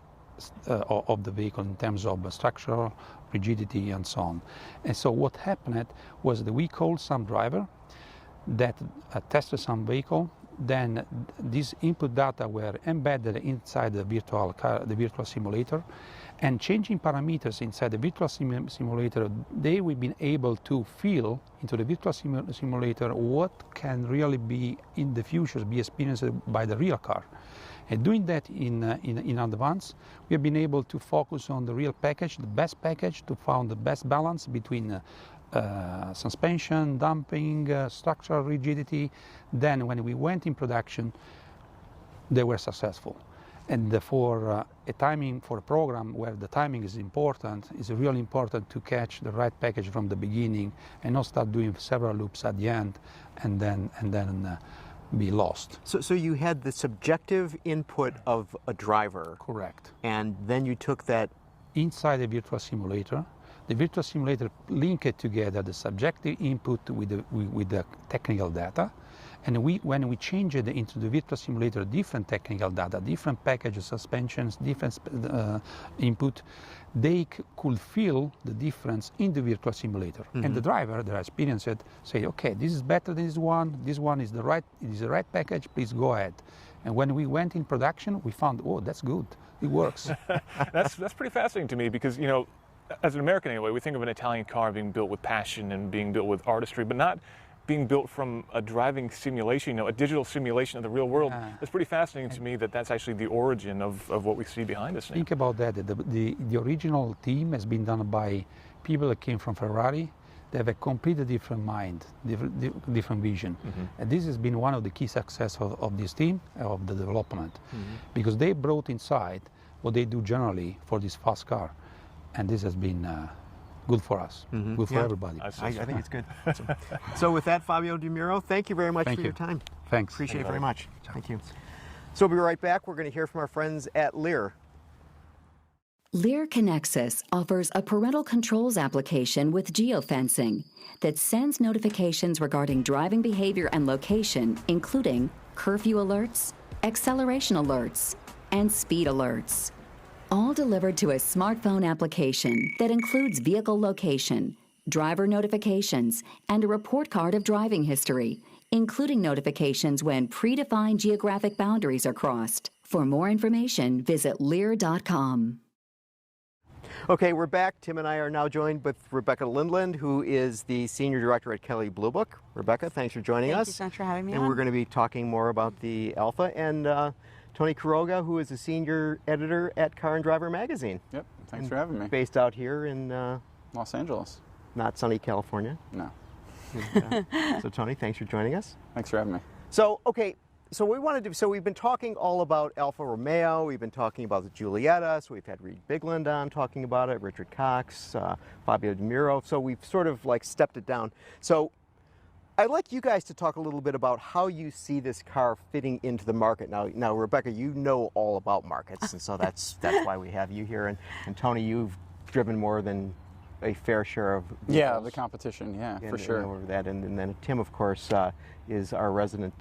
of the vehicle in terms of structural rigidity and so on. And so what happened was that we called some driver that tested some vehicle. Then these input data were embedded inside the virtual simulator, and changing parameters inside the virtual simulator, they will be able to feel into the virtual simulator what can really be in the future be experienced by the real car. And doing that in advance, we have been able to focus on the real package, the best package, to find the best balance between suspension, damping, structural rigidity. Then when we went in production, they were successful. And for a timing for a program where the timing is important, it's really important to catch the right package from the beginning and not start doing several loops at the end and then be lost. So you had the subjective input of a driver. Correct. And then you took that inside the virtual simulator. The virtual simulator linked together the subjective input with the technical data, and when we changed it into the virtual simulator different technical data, different packages, suspensions, different input, they could feel the difference in the virtual simulator. Mm-hmm. And the driver that experienced it say, okay, this is better than this one is the right package, please go ahead. And when we went in production, we found, oh, that's good, it works. That's pretty fascinating to me because, you know, as an American anyway, we think of an Italian car being built with passion and being built with artistry, but not being built from a driving simulation, you know, a digital simulation of the real world. It's pretty fascinating to me that that's actually the origin of what we see behind us now. Think about that. The original team has been done by people that came from Ferrari. They have a completely different mind, different vision. Mm-hmm. And this has been one of the key success of this team, of the development, because they brought inside what they do generally for this fast car. And this has been good for us, good for everybody. I think it's good. So with that, Fabio Di Muro, thank you very much for your time. Thanks. Appreciate it very much. Thank you. So we'll be right back. We're going to hear from our friends at Lear. Lear Connexus offers a parental controls application with geofencing that sends notifications regarding driving behavior and location, including curfew alerts, acceleration alerts, and speed alerts. All delivered to a smartphone application that includes vehicle location, driver notifications, and a report card of driving history, including notifications when predefined geographic boundaries are crossed. For more information, visit Lear.com. Okay, we're back. Tim and I are now joined with Rebecca Lindland, who is the Senior Director at Kelley Blue Book. Rebecca, thanks for joining us. Thank you so much for having me on. And we're going to be talking more about the Alfa and Tony Quiroga, who is a Senior Editor at Car and Driver Magazine. Yep, thanks for having me. Based out here in Los Angeles. Not sunny California. No. So Tony, thanks for joining us. Thanks for having me. So, okay, so we've been talking all about Alfa Romeo, we've been talking about the Giulietta, so we've had Reid Bigland on talking about it, Richard Cox, Fabio Di Muro, so we've sort of like stepped it down. So I'd like you guys to talk a little bit about how you see this car fitting into the market. Now, Rebecca, you know all about markets, and so that's why we have you here. And Tony, you've driven more than a fair share of vehicles. Yeah, the competition, for sure. Over that, and then Tim, of course, is our resident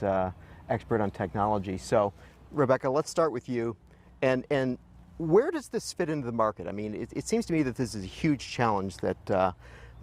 expert on technology. So, Rebecca, let's start with you. And where does this fit into the market? I mean, it seems to me that this is a huge challenge that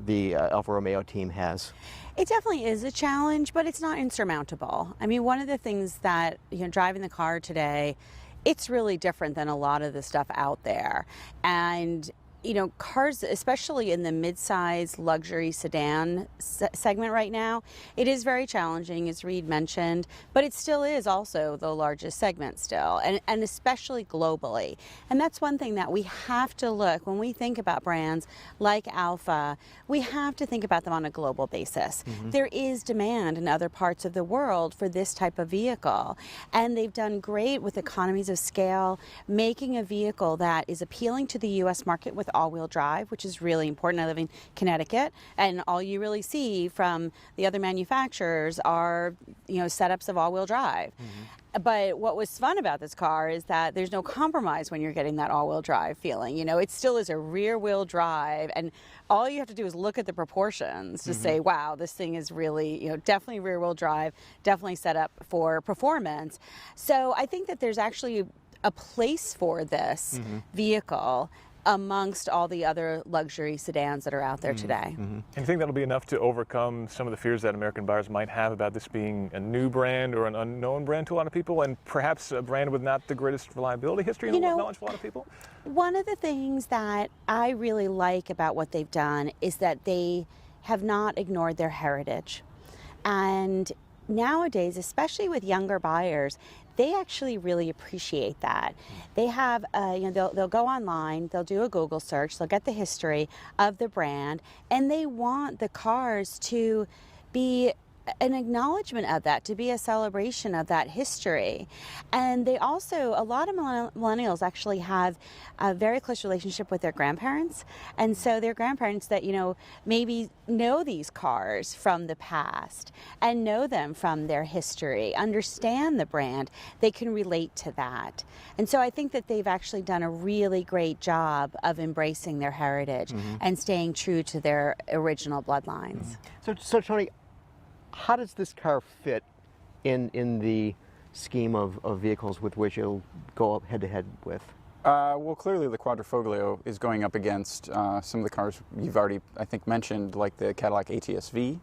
the Alfa Romeo team has. It definitely is a challenge, but it's not insurmountable. I mean, one of the things that, driving the car today, it's really different than a lot of the stuff out there. And you know, cars, especially in the mid-size luxury sedan segment right now, it is very challenging, as Reid mentioned, but it still is also the largest segment still, and especially globally. And that's one thing that we have to look, when we think about brands like Alfa, we have to think about them on a global basis. There is demand in other parts of the world for this type of vehicle, and they've done great with economies of scale, making a vehicle that is appealing to the U.S. market with all-wheel drive, which is really important. I live in Connecticut, and all you really see from the other manufacturers are, you know, setups of all-wheel drive. But what was fun about this car is that there's no compromise when you're getting that all-wheel drive feeling. You know, it still is a rear-wheel drive, and all you have to do is look at the proportions to say, wow, this thing is really, you know, definitely rear-wheel drive, definitely set up for performance. So I think that there's actually a place for this vehicle amongst all the other luxury sedans that are out there today. And you think that'll be enough to overcome some of the fears that American buyers might have about this being a new brand or an unknown brand to a lot of people, and perhaps a brand with not the greatest reliability history and knowledge for a lot of people? One of the things that I really like about what they've done is that they have not ignored their heritage. And nowadays, especially with younger buyers, they actually really appreciate that. They have, you know, they'll go online, they'll do a Google search, they'll get the history of the brand, and they want the cars to be an acknowledgement of that, to be a celebration of that history. And they also, a lot of millennials actually have a very close relationship with their grandparents. And so their grandparents that, you know, maybe know these cars from the past and know them from their history, understand the brand, they can relate to that. And so I think that they've actually done a really great job of embracing their heritage and staying true to their original bloodlines. So Tony, how does this car fit in the scheme of vehicles with which it'll go up head-to-head with? Well, clearly the Quadrifoglio is going up against some of the cars you've already, I think, mentioned, like the Cadillac ATS-V,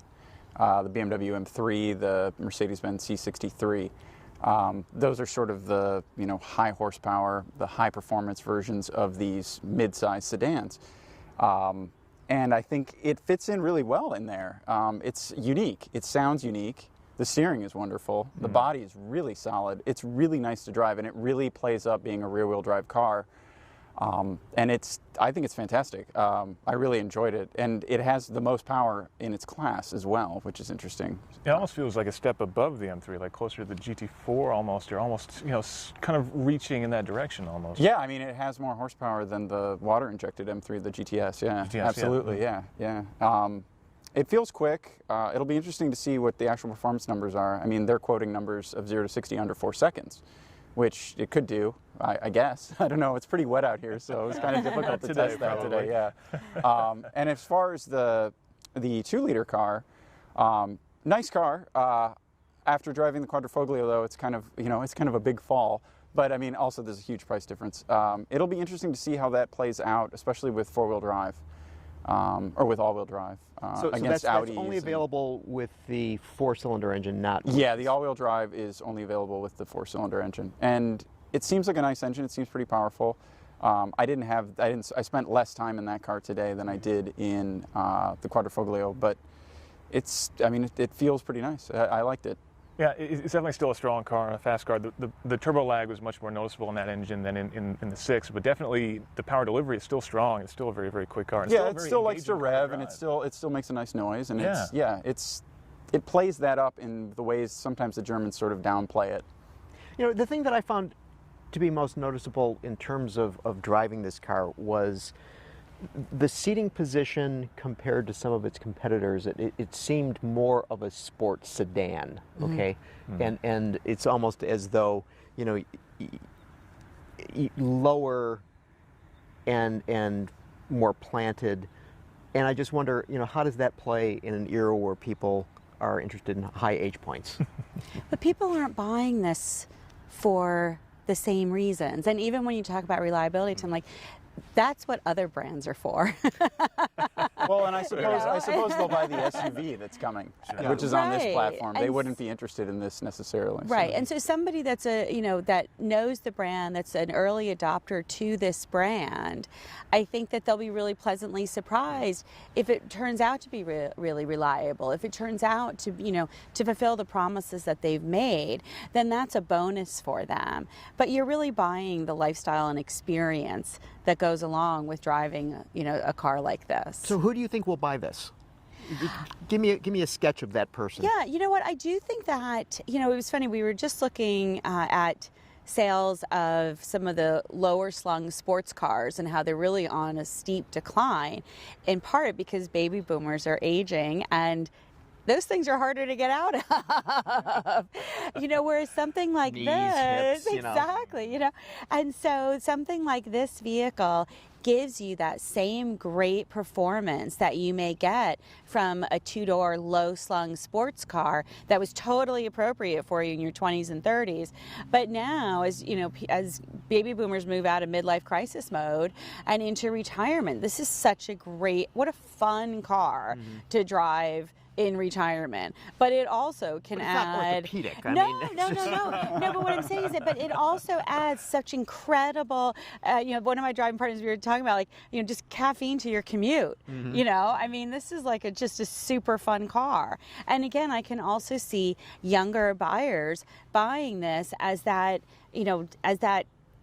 the BMW M3, the Mercedes-Benz C63. Those are sort of the, you know, high horsepower, the high performance versions of these mid-size sedans. And I think it fits in really well in there. It's unique. It sounds unique. The steering is wonderful. The body is really solid. It's really nice to drive, and it really plays up being a rear-wheel drive car. And I think it's fantastic. I really enjoyed it, and it has the most power in its class as well, which is interesting. It almost feels like a step above the M3, like closer to the GT4 almost, or almost, you know, kind of reaching in that direction almost. Yeah, I mean, it has more horsepower than the water-injected M3, the GTS. Yeah, GTS, absolutely. Yeah. It feels quick. It'll be interesting to see what the actual performance numbers are. I mean, they're quoting numbers of 0 to 60 under 4 seconds, which it could do, I guess. I don't know. It's pretty wet out here, so it's kind of difficult to test that today. Yeah. And as far as the 2-liter car, nice car. After driving the Quadrifoglio, though, it's kind of, you know, it's kind of a big fall. But I mean, also there's a huge price difference. It'll be interesting to see how that plays out, especially with 4-wheel drive. Or with all-wheel drive against Audi. That's only available with the 4-cylinder engine, not with... Yeah, the all-wheel drive is only available with the 4-cylinder engine, and it seems like a nice engine. It seems pretty powerful. I spent less time in that car today than I did in the Quadrifoglio, but it feels pretty nice. I liked it. Yeah, it's definitely still a strong car and a fast car. The turbo lag was much more noticeable in that engine than in the 6, but definitely the power delivery is still strong. It's still a very, very quick car. And yeah, it still likes to rev, and it still makes a nice noise, and it plays that up in the ways sometimes the Germans sort of downplay it. You know, the thing that I found to be most noticeable in terms of driving this car was the seating position compared to some of its competitors. It seemed more of a sports sedan, okay? And it's almost as though, you know, lower and more planted. And I just wonder, you know, how does that play in an era where people are interested in high age points? But people aren't buying this for the same reasons. And even when you talk about reliability, Tim, like, that's what other brands are for. Well, and I suppose they'll buy the SUV that's coming, which is on this platform. They wouldn't be interested in this necessarily. Right, and so somebody that's that knows the brand, that's an early adopter to this brand, I think that they'll be really pleasantly surprised if it turns out to be really reliable. If it turns out to to fulfill the promises that they've made, then that's a bonus for them. But you're really buying the lifestyle and experience that goes along with driving, a car like this. So who do you think will buy this? Give me a sketch of that person. Yeah, you know what? I do think that, it was funny. We were just looking at sales of some of the lower slung sports cars and how they're really on a steep decline, in part because baby boomers are aging and those things are harder to get out of, whereas something like this, hips, exactly, and so something like this vehicle gives you that same great performance that you may get from a two-door low-slung sports car that was totally appropriate for you in your 20s and 30s. But now, as baby boomers move out of midlife crisis mode and into retirement, this is such a what a fun car to drive in retirement, but it also can add. It's not orthopedic. No. But what I'm saying is but it also adds such incredible. One of my driving partners, we were talking about just caffeine to your commute. This is just a super fun car. And again, I can also see younger buyers buying this as that.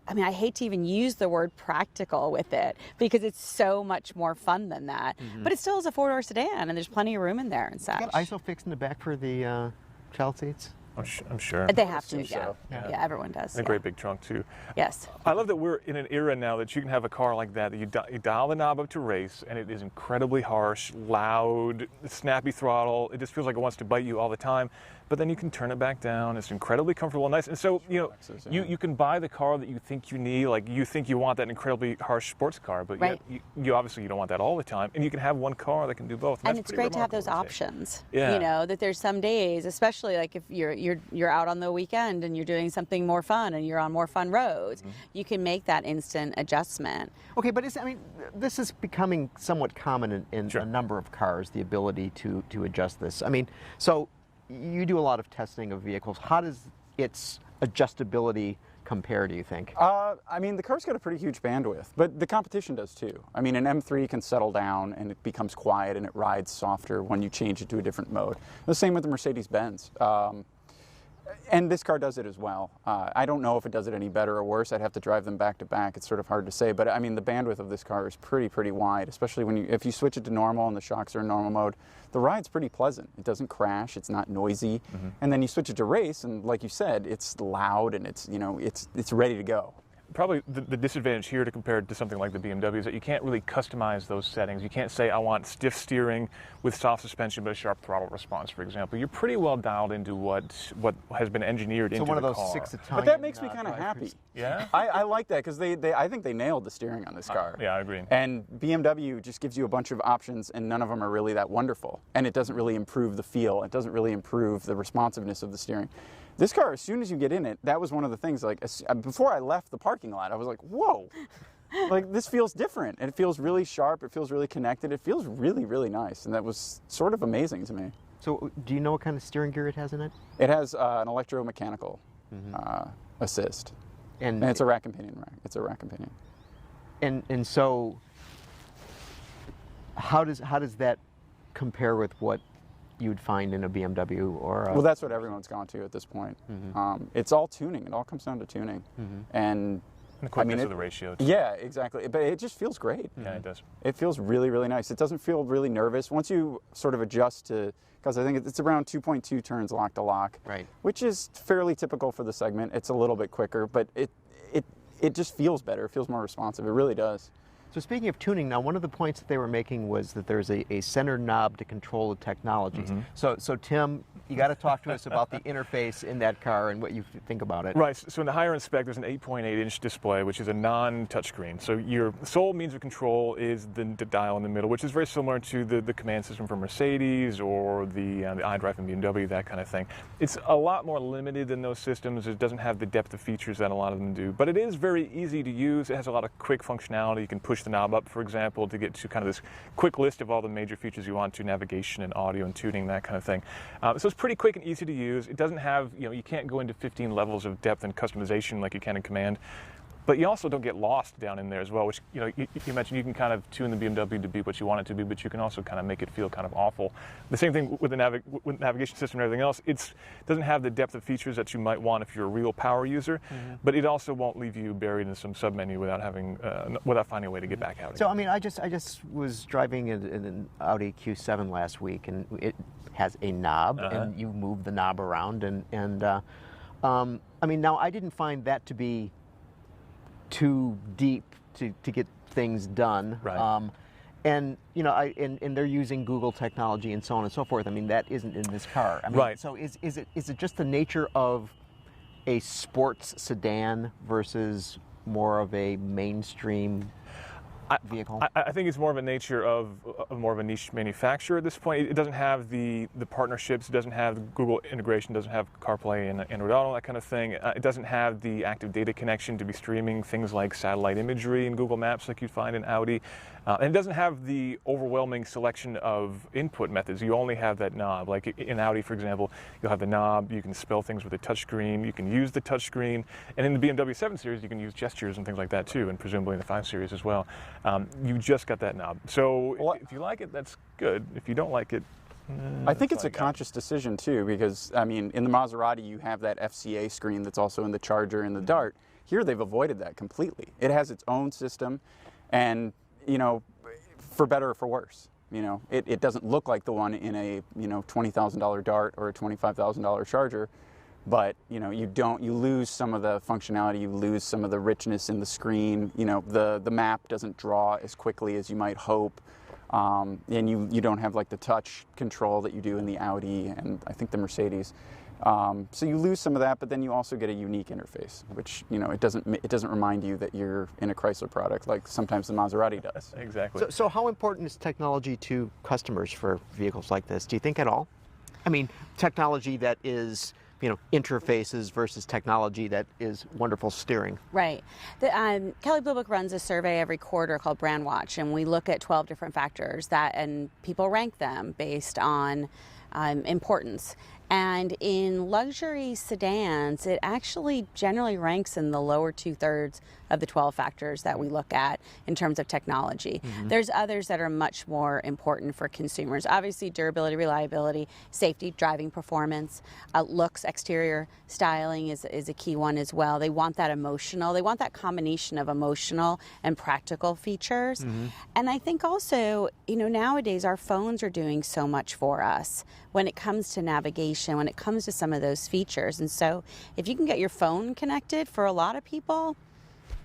I hate to even use the word practical with it because it's so much more fun than that. But it still is a four-door sedan, and there's plenty of room in there and such. You got ISOFIX in the back for the child seats? I'm sure. They have to, so. Yeah, everyone does. And a great big trunk, too. Yes. I love that we're in an era now that you can have a car like that you dial the knob up to race, and it is incredibly harsh, loud, snappy throttle. It just feels like it wants to bite you all the time. But then you can turn it back down. It's incredibly comfortable and nice. And so, you can buy the car that you think you need. Like, you think you want that incredibly harsh sports car, but you obviously you don't want that all the time. And you can have one car that can do both. And it's great to have those options. Yeah. That there's some days, especially like if you're out on the weekend and you're doing something more fun and you're on more fun roads, you can make that instant adjustment. Okay, but this is becoming somewhat common in a number of cars, the ability to adjust this. So you do a lot of testing of vehicles. How does its adjustability compare, do you think? The car's got a pretty huge bandwidth, but the competition does too. An M3 can settle down and it becomes quiet and it rides softer when you change it to a different mode. The same with the Mercedes-Benz. And this car does it as well. I don't know if it does it any better or worse. I'd have to drive them back to back. It's sort of hard to say, but the bandwidth of this car is pretty wide, especially if you switch it to normal and the shocks are in normal mode. The ride's pretty pleasant. It doesn't crash. It's not noisy. And then you switch it to race, and like you said, it's loud and it's ready to go. Probably the disadvantage here to compare it to something like the BMW is that you can't really customize those settings. You can't say, I want stiff steering with soft suspension but a sharp throttle response, for example. You're pretty well dialed into what has been engineered into the car. So one of those 6 Italian. But that makes me kind of happy. Yeah? I like that because I think they nailed the steering on this car. Yeah, I agree. And BMW just gives you a bunch of options and none of them are really that wonderful. And it doesn't really improve the feel. It doesn't really improve the responsiveness of the steering. This car, as soon as you get in it, that was one of the things, before I left the parking lot, I was like, whoa, this feels different. And it feels really sharp, it feels really connected, it feels really, really nice. And that was sort of amazing to me. So do you know what kind of steering gear it has in it? It has an electromechanical assist. And it's a rack and pinion rack. It's a rack and pinion. And so how does that compare with what you would find in a BMW or a... Well, that's what everyone's gone to at this point. It's all tuning. It all comes down to tuning. And the quickness of the ratio. Yeah, exactly. But it just feels great. Yeah, it does. It feels really, really nice. It doesn't feel really nervous. Once you sort of adjust to, because I think it's around 2.2 turns lock to lock, right? Which is fairly typical for the segment. It's a little bit quicker, but it just feels better. It feels more responsive. It really does. So speaking of tuning, now one of the points that they were making was that there's a center knob to control the technologies. So Tim, you got to talk to us about the interface in that car and what you think about it. Right. So in the higher end spec, there's an 8.8-inch display, which is a non-touchscreen. So your sole means of control is the dial in the middle, which is very similar to the command system from Mercedes or the iDrive from BMW, that kind of thing. It's a lot more limited than those systems. It doesn't have the depth of features that a lot of them do, but it is very easy to use. It has a lot of quick functionality. You can push push the knob up, for example, to get to kind of this quick list of all the major features you want to, navigation and audio and tuning, that kind of thing. So it's pretty quick and easy to use. It doesn't have, you can't go into 15 levels of depth and customization like you can in Command. But you also don't get lost down in there as well, which, you mentioned you can kind of tune the BMW to be what you want it to be, but you can also kind of make it feel kind of awful. The same thing with the navigation system and everything else. It doesn't have the depth of features that you might want if you're a real power user, but it also won't leave you buried in some submenu without finding a way to get back out. So, I mean, I just was driving in an Audi Q7 last week, and it has a knob, and you move the knob around, and I mean, now I didn't find that to be too deep to get things done, right. And and they're using Google technology and so on and so forth. I mean, that isn't in this car. I mean, right. So is it just the nature of a sports sedan versus more of a mainstream vehicle? I think it's more of a nature of more of a niche manufacturer at this point. It doesn't have the partnerships, it doesn't have Google integration, doesn't have CarPlay and Android Auto, that kind of thing. It doesn't have the active data connection to be streaming things like satellite imagery and Google Maps like you'd find in Audi. And it doesn't have the overwhelming selection of input methods. You only have that knob. Like in Audi, for example, you'll have the knob, you can spell things with a touchscreen, you can use the touchscreen, and in the BMW 7 Series, you can use gestures and things like that too, and presumably in the 5 Series as well. You just got that knob. So if you like it, that's good. If you don't like it, I think it's a conscious decision too, because I mean, in the Maserati, you have that FCA screen that's also in the Charger and the Dart. Here, they've avoided that completely. It has its own system, and for better or for worse. It doesn't look like the one in a $20,000 Dart or a $25,000 Charger, but you lose some of the functionality, you lose some of the richness in the screen. The map doesn't draw as quickly as you might hope, and you don't have like the touch control that you do in the Audi and I think the Mercedes. So you lose some of that, but then you also get a unique interface, which it doesn't remind you that you're in a Chrysler product like sometimes the Maserati does. Exactly. So how important is technology to customers for vehicles like this? Do you think at all? I mean, technology that is interfaces versus technology that is wonderful steering. Right. Kelley Blue Book runs a survey every quarter called Brand Watch, and we look at 12 different factors and people rank them based on importance. And in luxury sedans, it actually generally ranks in the lower 2/3 of the 12 factors that we look at in terms of technology. There's others that are much more important for consumers. Obviously, durability, reliability, safety, driving performance, looks, exterior styling is a key one as well. They want that emotional. They want that combination of emotional and practical features. And I think also, nowadays our phones are doing so much for us when it comes to navigation, when it comes to some of those features. And so if you can get your phone connected, for a lot of people,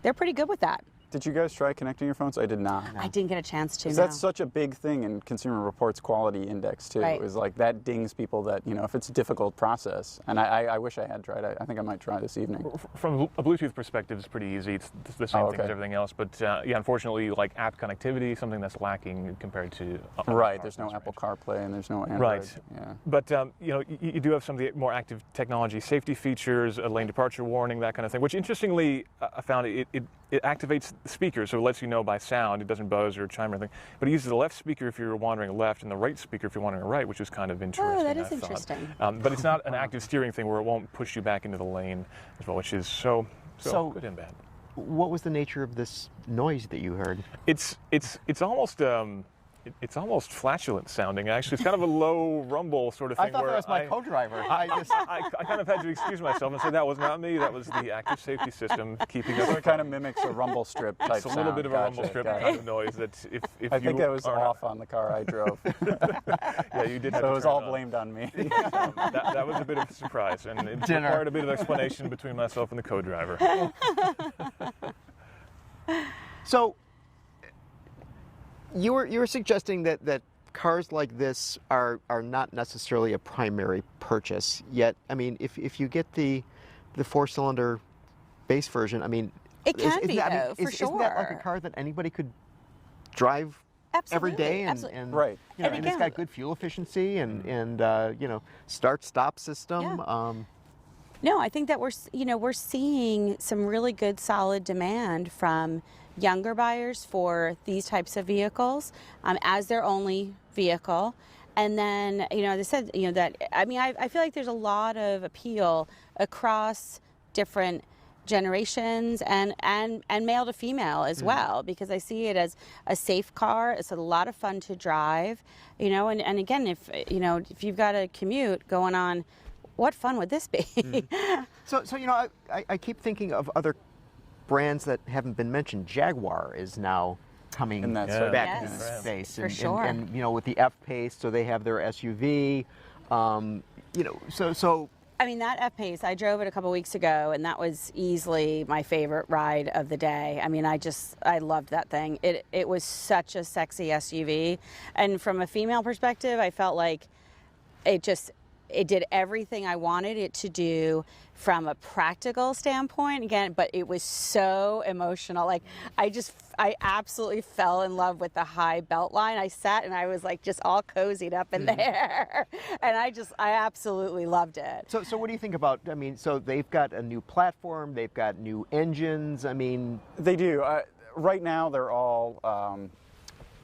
they're pretty good with that. Did you guys try connecting your phones? I did not. I didn't get a chance to. No. That's such a big thing in Consumer Reports quality index too. Right. It was like that dings people that if it's a difficult process. And I wish I had tried it. I think I might try this evening. From a Bluetooth perspective, it's pretty easy. It's the same thing as everything else. But unfortunately, like app connectivity, something that's lacking compared to right. There's no Apple CarPlay and there's no Android. Right. Yeah. But you do have some of the more active technology, safety features, a lane departure warning, that kind of thing. Which interestingly, I found it activates the speaker, so it lets you know by sound. It doesn't buzz or chime or anything. But it uses the left speaker if you're wandering left and the right speaker if you're wandering right, which is kind of interesting. Oh, that is interesting. But it's not an active steering thing where it won't push you back into the lane as well, which is so good and bad. What was the nature of this noise that you heard? It's almost it's almost flatulent sounding, actually. It's kind of a low rumble sort of thing. I thought that was my co-driver. I kind of had to excuse myself and say that was not me. That was the active safety system keeping us. So it kind of mimics a rumble strip type sound. It's a little bit of a rumble strip kind of noise. That if I think I was off on the car I drove. Yeah, you did have so to it was all blamed on me. That was a bit of a surprise, and it required a bit of explanation between myself and the co-driver. So you were suggesting that cars like this are not necessarily a primary purchase. Yet, I mean, if you get the 4-cylinder base version, I mean, it can be for sure. Isn't that like a car that anybody could drive every day? And right. And it's got good fuel efficiency and start-stop system. Yeah. No, I think that we're seeing some really good solid demand from younger buyers for these types of vehicles as their only vehicle. And then, as I said, I feel like there's a lot of appeal across different generations and male to female as well, because I see it as a safe car. It's a lot of fun to drive, and again, if you've got a commute going on, what fun would this be? So I keep thinking of other brands that haven't been mentioned. Jaguar is now coming back in the space, for sure. And with the F-Pace, so they have their SUV. So I mean, that F-Pace, I drove it a couple weeks ago, and that was easily my favorite ride of the day. I mean, I loved that thing. It was such a sexy SUV, and from a female perspective, I felt like it did everything I wanted it to do from a practical standpoint, again, but it was so emotional. Like, I absolutely fell in love with the high belt line. I sat and I was like just all cozied up in there. And I absolutely loved it. So what do you think about, so they've got a new platform, they've got new engines, They do. Right now they're all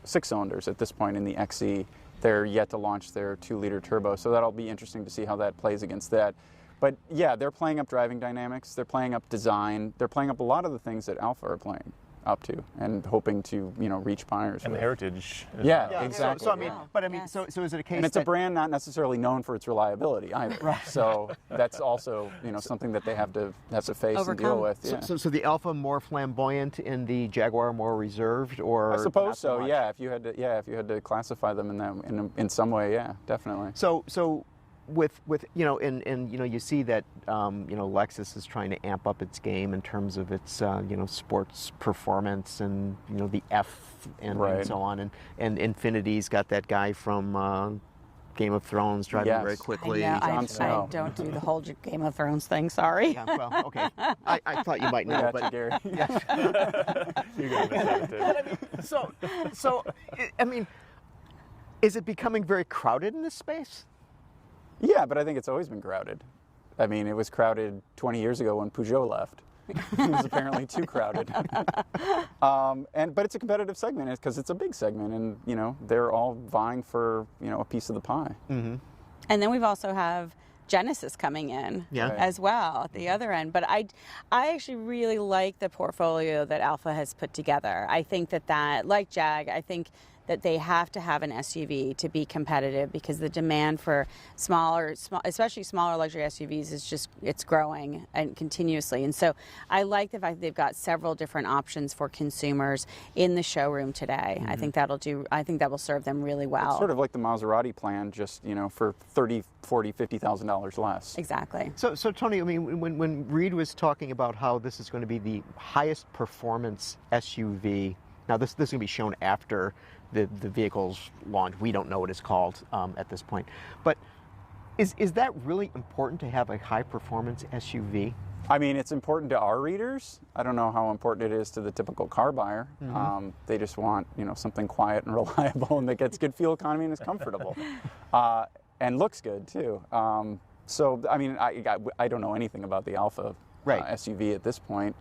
6 cylinders at this point in the XE. They're yet to launch their 2-liter turbo, so that'll be interesting to see how that plays against that. But yeah, they're playing up driving dynamics, they're playing up design, they're playing up a lot of the things that Alfa are playing up to and hoping to reach buyers and with. The heritage. Yeah, exactly. So is it a case? And it's a brand not necessarily known for its reliability either. Right. So that's also something that they have to face and deal with. Yeah. So the Alfa more flamboyant and the Jaguar more reserved, or I suppose so. Yeah, if you had to classify them in some way, yeah, definitely. So with you see that Lexus is trying to amp up its game in terms of its sports performance and the F and so on, and Infinity's got that guy from Game of Thrones driving very quickly. I don't do the whole Game of Thrones thing. Sorry. Yeah, well, okay. I thought you might know, but Gary. You're gonna miss that too. So is it becoming very crowded in this space? Yeah, but I think it's always been crowded. I mean, it was crowded 20 years ago when Peugeot left. It was apparently too crowded. But it's a competitive segment because it's a big segment, and they're all vying for a piece of the pie. Mm-hmm. And then we've also have Genesis coming in as well at the other end. But I actually really like the portfolio that Alfa has put together. I think that like Jag, I think that they have to have an SUV to be competitive, because the demand for especially smaller luxury SUVs is it's growing and continuously. And so I like the fact that they've got several different options for consumers in the showroom today. Mm-hmm. I think that will serve them really well. It's sort of like the Maserati plan, just for $30,000, $40,000, $50,000 less. Exactly. So Tony, when Reid was talking about how this is going to be the highest performance SUV, now this is going to be shown after the vehicle's launch. We don't know what it's called at this point. But is that really important to have a high-performance SUV? I mean, it's important to our readers. I don't know how important it is to the typical car buyer. Mm-hmm. They just want something quiet and reliable and that gets good fuel economy and is comfortable. And looks good, too. So, I mean, I don't know anything about the Alfa SUV at this point.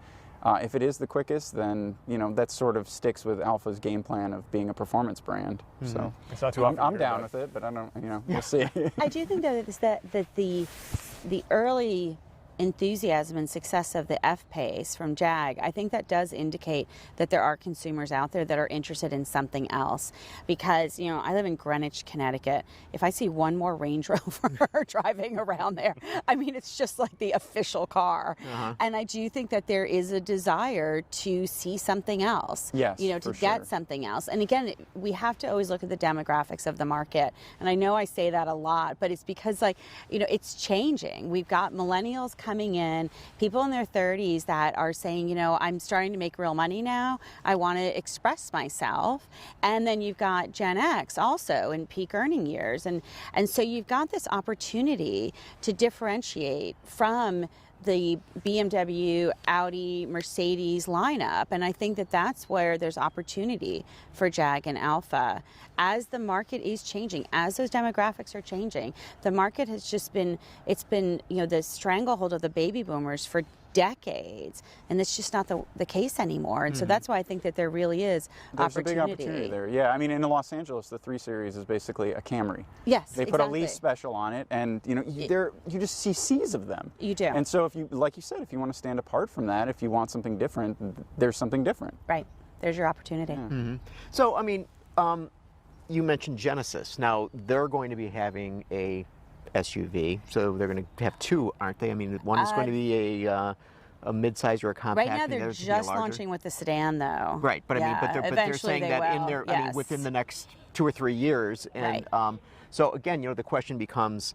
If it is the quickest, then that sort of sticks with Alfa's game plan of being a performance brand. Mm-hmm. So it's not too often. I'm down with it, but I don't. We'll see. I do think that the early enthusiasm and success of the F-Pace from Jag, I think that does indicate that there are consumers out there that are interested in something else. Because, I live in Greenwich, Connecticut. If I see one more Range Rover driving around there, I mean, it's just like the official car. Uh-huh. And I do think that there is a desire to see something else. Yes, to get something else. And again, we have to always look at the demographics of the market. And I know I say that a lot, but it's because it's changing. We've got millennials coming in, people in their 30s that are saying, I'm starting to make real money now. I want to express myself. And then you've got Gen X also in peak earning years. And so you've got this opportunity to differentiate from the BMW, Audi, Mercedes lineup. And I think that that's where there's opportunity for Jag and Alfa. As the market is changing, as those demographics are changing, the market has just been, it's been, the stranglehold of the baby boomers for decades, and it's just not the case anymore. And so that's why I think that there really is There's opportunity. a big opportunity there. Yeah, I mean, in Los Angeles, the 3 Series is basically a Camry. Yes, they put a lease special on it, and you just see seas of them. You do. And so, if you, like you said, if you want to stand apart from that, if you want something different, there's something different. Right. There's your opportunity. Yeah. So, I mean, you mentioned Genesis. Now they're going to be having a SUV, so they're going to have 2, aren't they? I mean, one is going to be a mid-size or a compact. Right now, they're just launching with the Sedan, though. Right, but I mean, but they're saying that in their, I mean, within the next 2 or 3 years, and so again, the question becomes: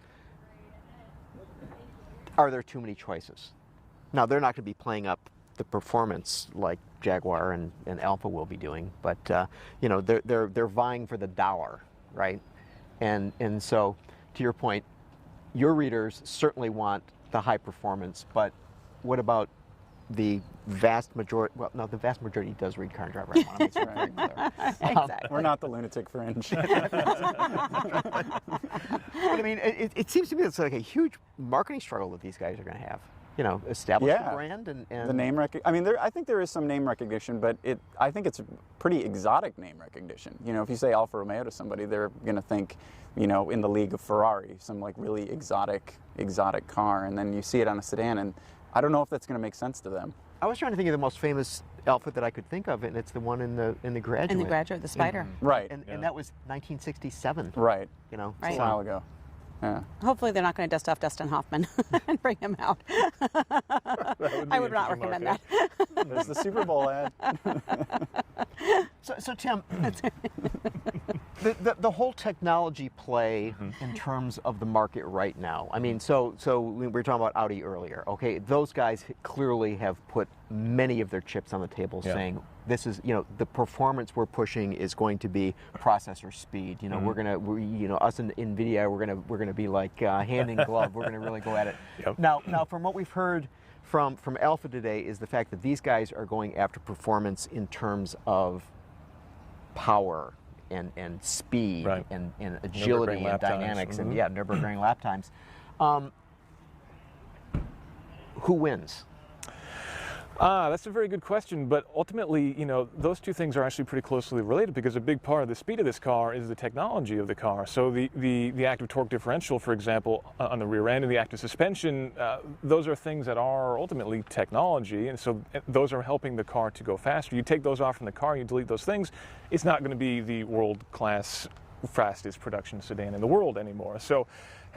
are there too many choices? Now, they're not going to be playing up the performance like Jaguar and Alfa will be doing, but they're vying for the dollar, right? And so, to your point, your readers certainly want the high performance, but what about the vast majority? Well, no, the vast majority does read Car and Driver. I want to make sure very clear. Exactly. We're not the lunatic fringe. But I mean, it seems to me it's like a huge marketing struggle that these guys are going to have. Establish the brand and the name I mean, I think there is some name recognition, but I think it's a pretty exotic name recognition. If you say Alfa Romeo to somebody, they're going to think, in the league of Ferrari, some like really exotic car, and then you see it on a sedan, and I don't know if that's going to make sense to them. I was trying to think of the most famous Alfa that I could think of, and it's the one in the Graduate. In the Graduate, the Spider. Right. And that was 1967. Right. Right. A while ago. Yeah. Hopefully they're not going to dust off Dustin Hoffman and bring him out. I would not recommend that. There's the Super Bowl ad. So Tim, the whole technology play in terms of the market right now. I mean, so we were talking about Audi earlier. Okay, those guys clearly have put many of their chips on the table, saying this is, the performance we're pushing is going to be processor speed. We're gonna, us in NVIDIA, we're gonna be like hand in glove. We're gonna really go at it. Yep. Now, from what we've heard from Alfa today, is the fact that these guys are going after performance in terms of power and speed and agility and dynamics and Nürburgring lap times. Who wins? That's a very good question, but ultimately, those two things are actually pretty closely related, because a big part of the speed of this car is the technology of the car. So the active torque differential, for example, on the rear end, and the active suspension, those are things that are ultimately technology, and so those are helping the car to go faster. You take those off from the car, you delete those things, it's not going to be the world-class fastest production sedan in the world anymore. So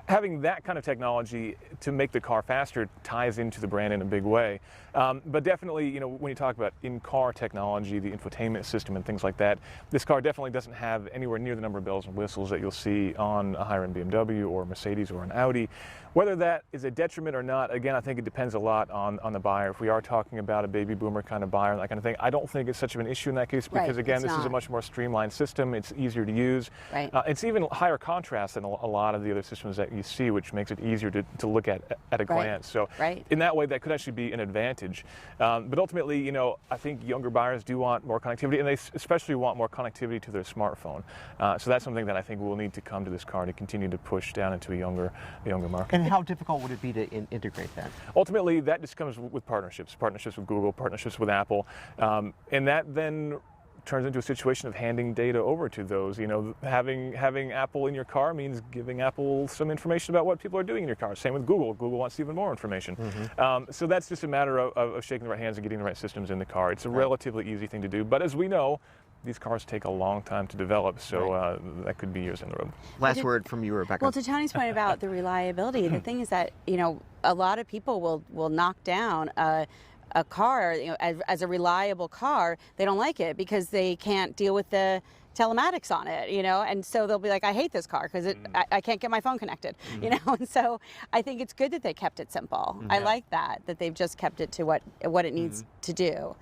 having that kind of technology to make the car faster ties into the brand in a big way. But definitely, when you talk about in-car technology, the infotainment system and things like that, this car definitely doesn't have anywhere near the number of bells and whistles that you'll see on a higher-end BMW or Mercedes or an Audi. Whether that is a detriment or not, again, I think it depends a lot on the buyer. If we are talking about a baby boomer kind of buyer and that kind of thing, I don't think it's such of an issue in that case, because again, this is a much more streamlined system. It's easier to use. Right. It's even higher contrast than a lot of the other systems that you see, which makes it easier to look at a glance. So in that way, that could actually be an advantage. But ultimately, I think younger buyers do want more connectivity, and they especially want more connectivity to their smartphone. So that's something that I think will need to come to this car to continue to push down into a younger market. And how difficult would it be to integrate that? Ultimately, that just comes with partnerships with Google, partnerships with Apple, and that then turns into a situation of handing data over to those. Having Apple in your car means giving Apple some information about what people are doing in your car. Same with Google. Google wants even more information. So that's just a matter of shaking the right hands and getting the right systems in the car. It's a relatively easy thing to do, but as we know, these cars take a long time to develop, so that could be years in the road. Last word from you, Rebecca. Well, to Tony's point about the reliability, the thing is that, a lot of people will knock down a car, as a reliable car. They don't like it because they can't deal with the telematics on it, and so they'll be like, I hate this car because I can't get my phone connected, and so I think it's good that they kept it simple. I like that they've just kept it to what it needs to do.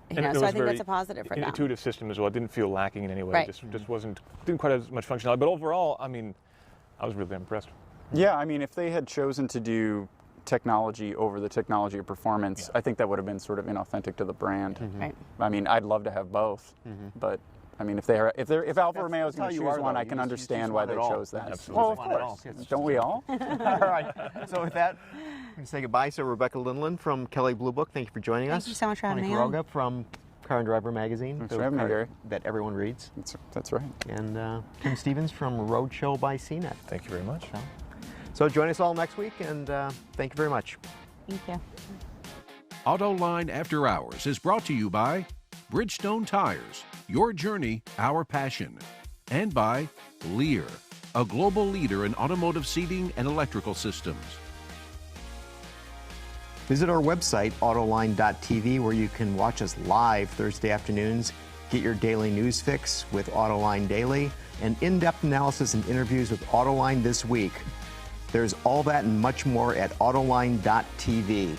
So I think that's a positive for them. Intuitive system as well. It didn't feel lacking in any way. It just didn't quite have as much functionality. But overall, I was really impressed. Yeah, if they had chosen to do technology over the technology of performance, I think that would have been sort of inauthentic to the brand. Right. I mean, I'd love to have both, but I mean, if Alfa Romeo is going to choose one, I can understand why they chose that. Absolutely. Well, of course. Don't we all? All right. So with that, I'm going to say goodbye. So Rebecca Lindland from Kelley Blue Book, thank you for joining us. Thank you so much for having me on. Quiroga from Car and Driver magazine. Thanks for having me, Gary. That everyone reads. That's right. And Tim Stevens from Roadshow by CNET. Thank you very much. So join us all next week, and thank you very much. Thank you. Autoline After Hours is brought to you by Bridgestone Tires, your journey, our passion, and by Lear, a global leader in automotive seating and electrical systems. Visit our website, Autoline.tv, where you can watch us live Thursday afternoons, get your daily news fix with Autoline Daily, and in-depth analysis and interviews with Autoline This Week. There's all that and much more at Autoline.tv.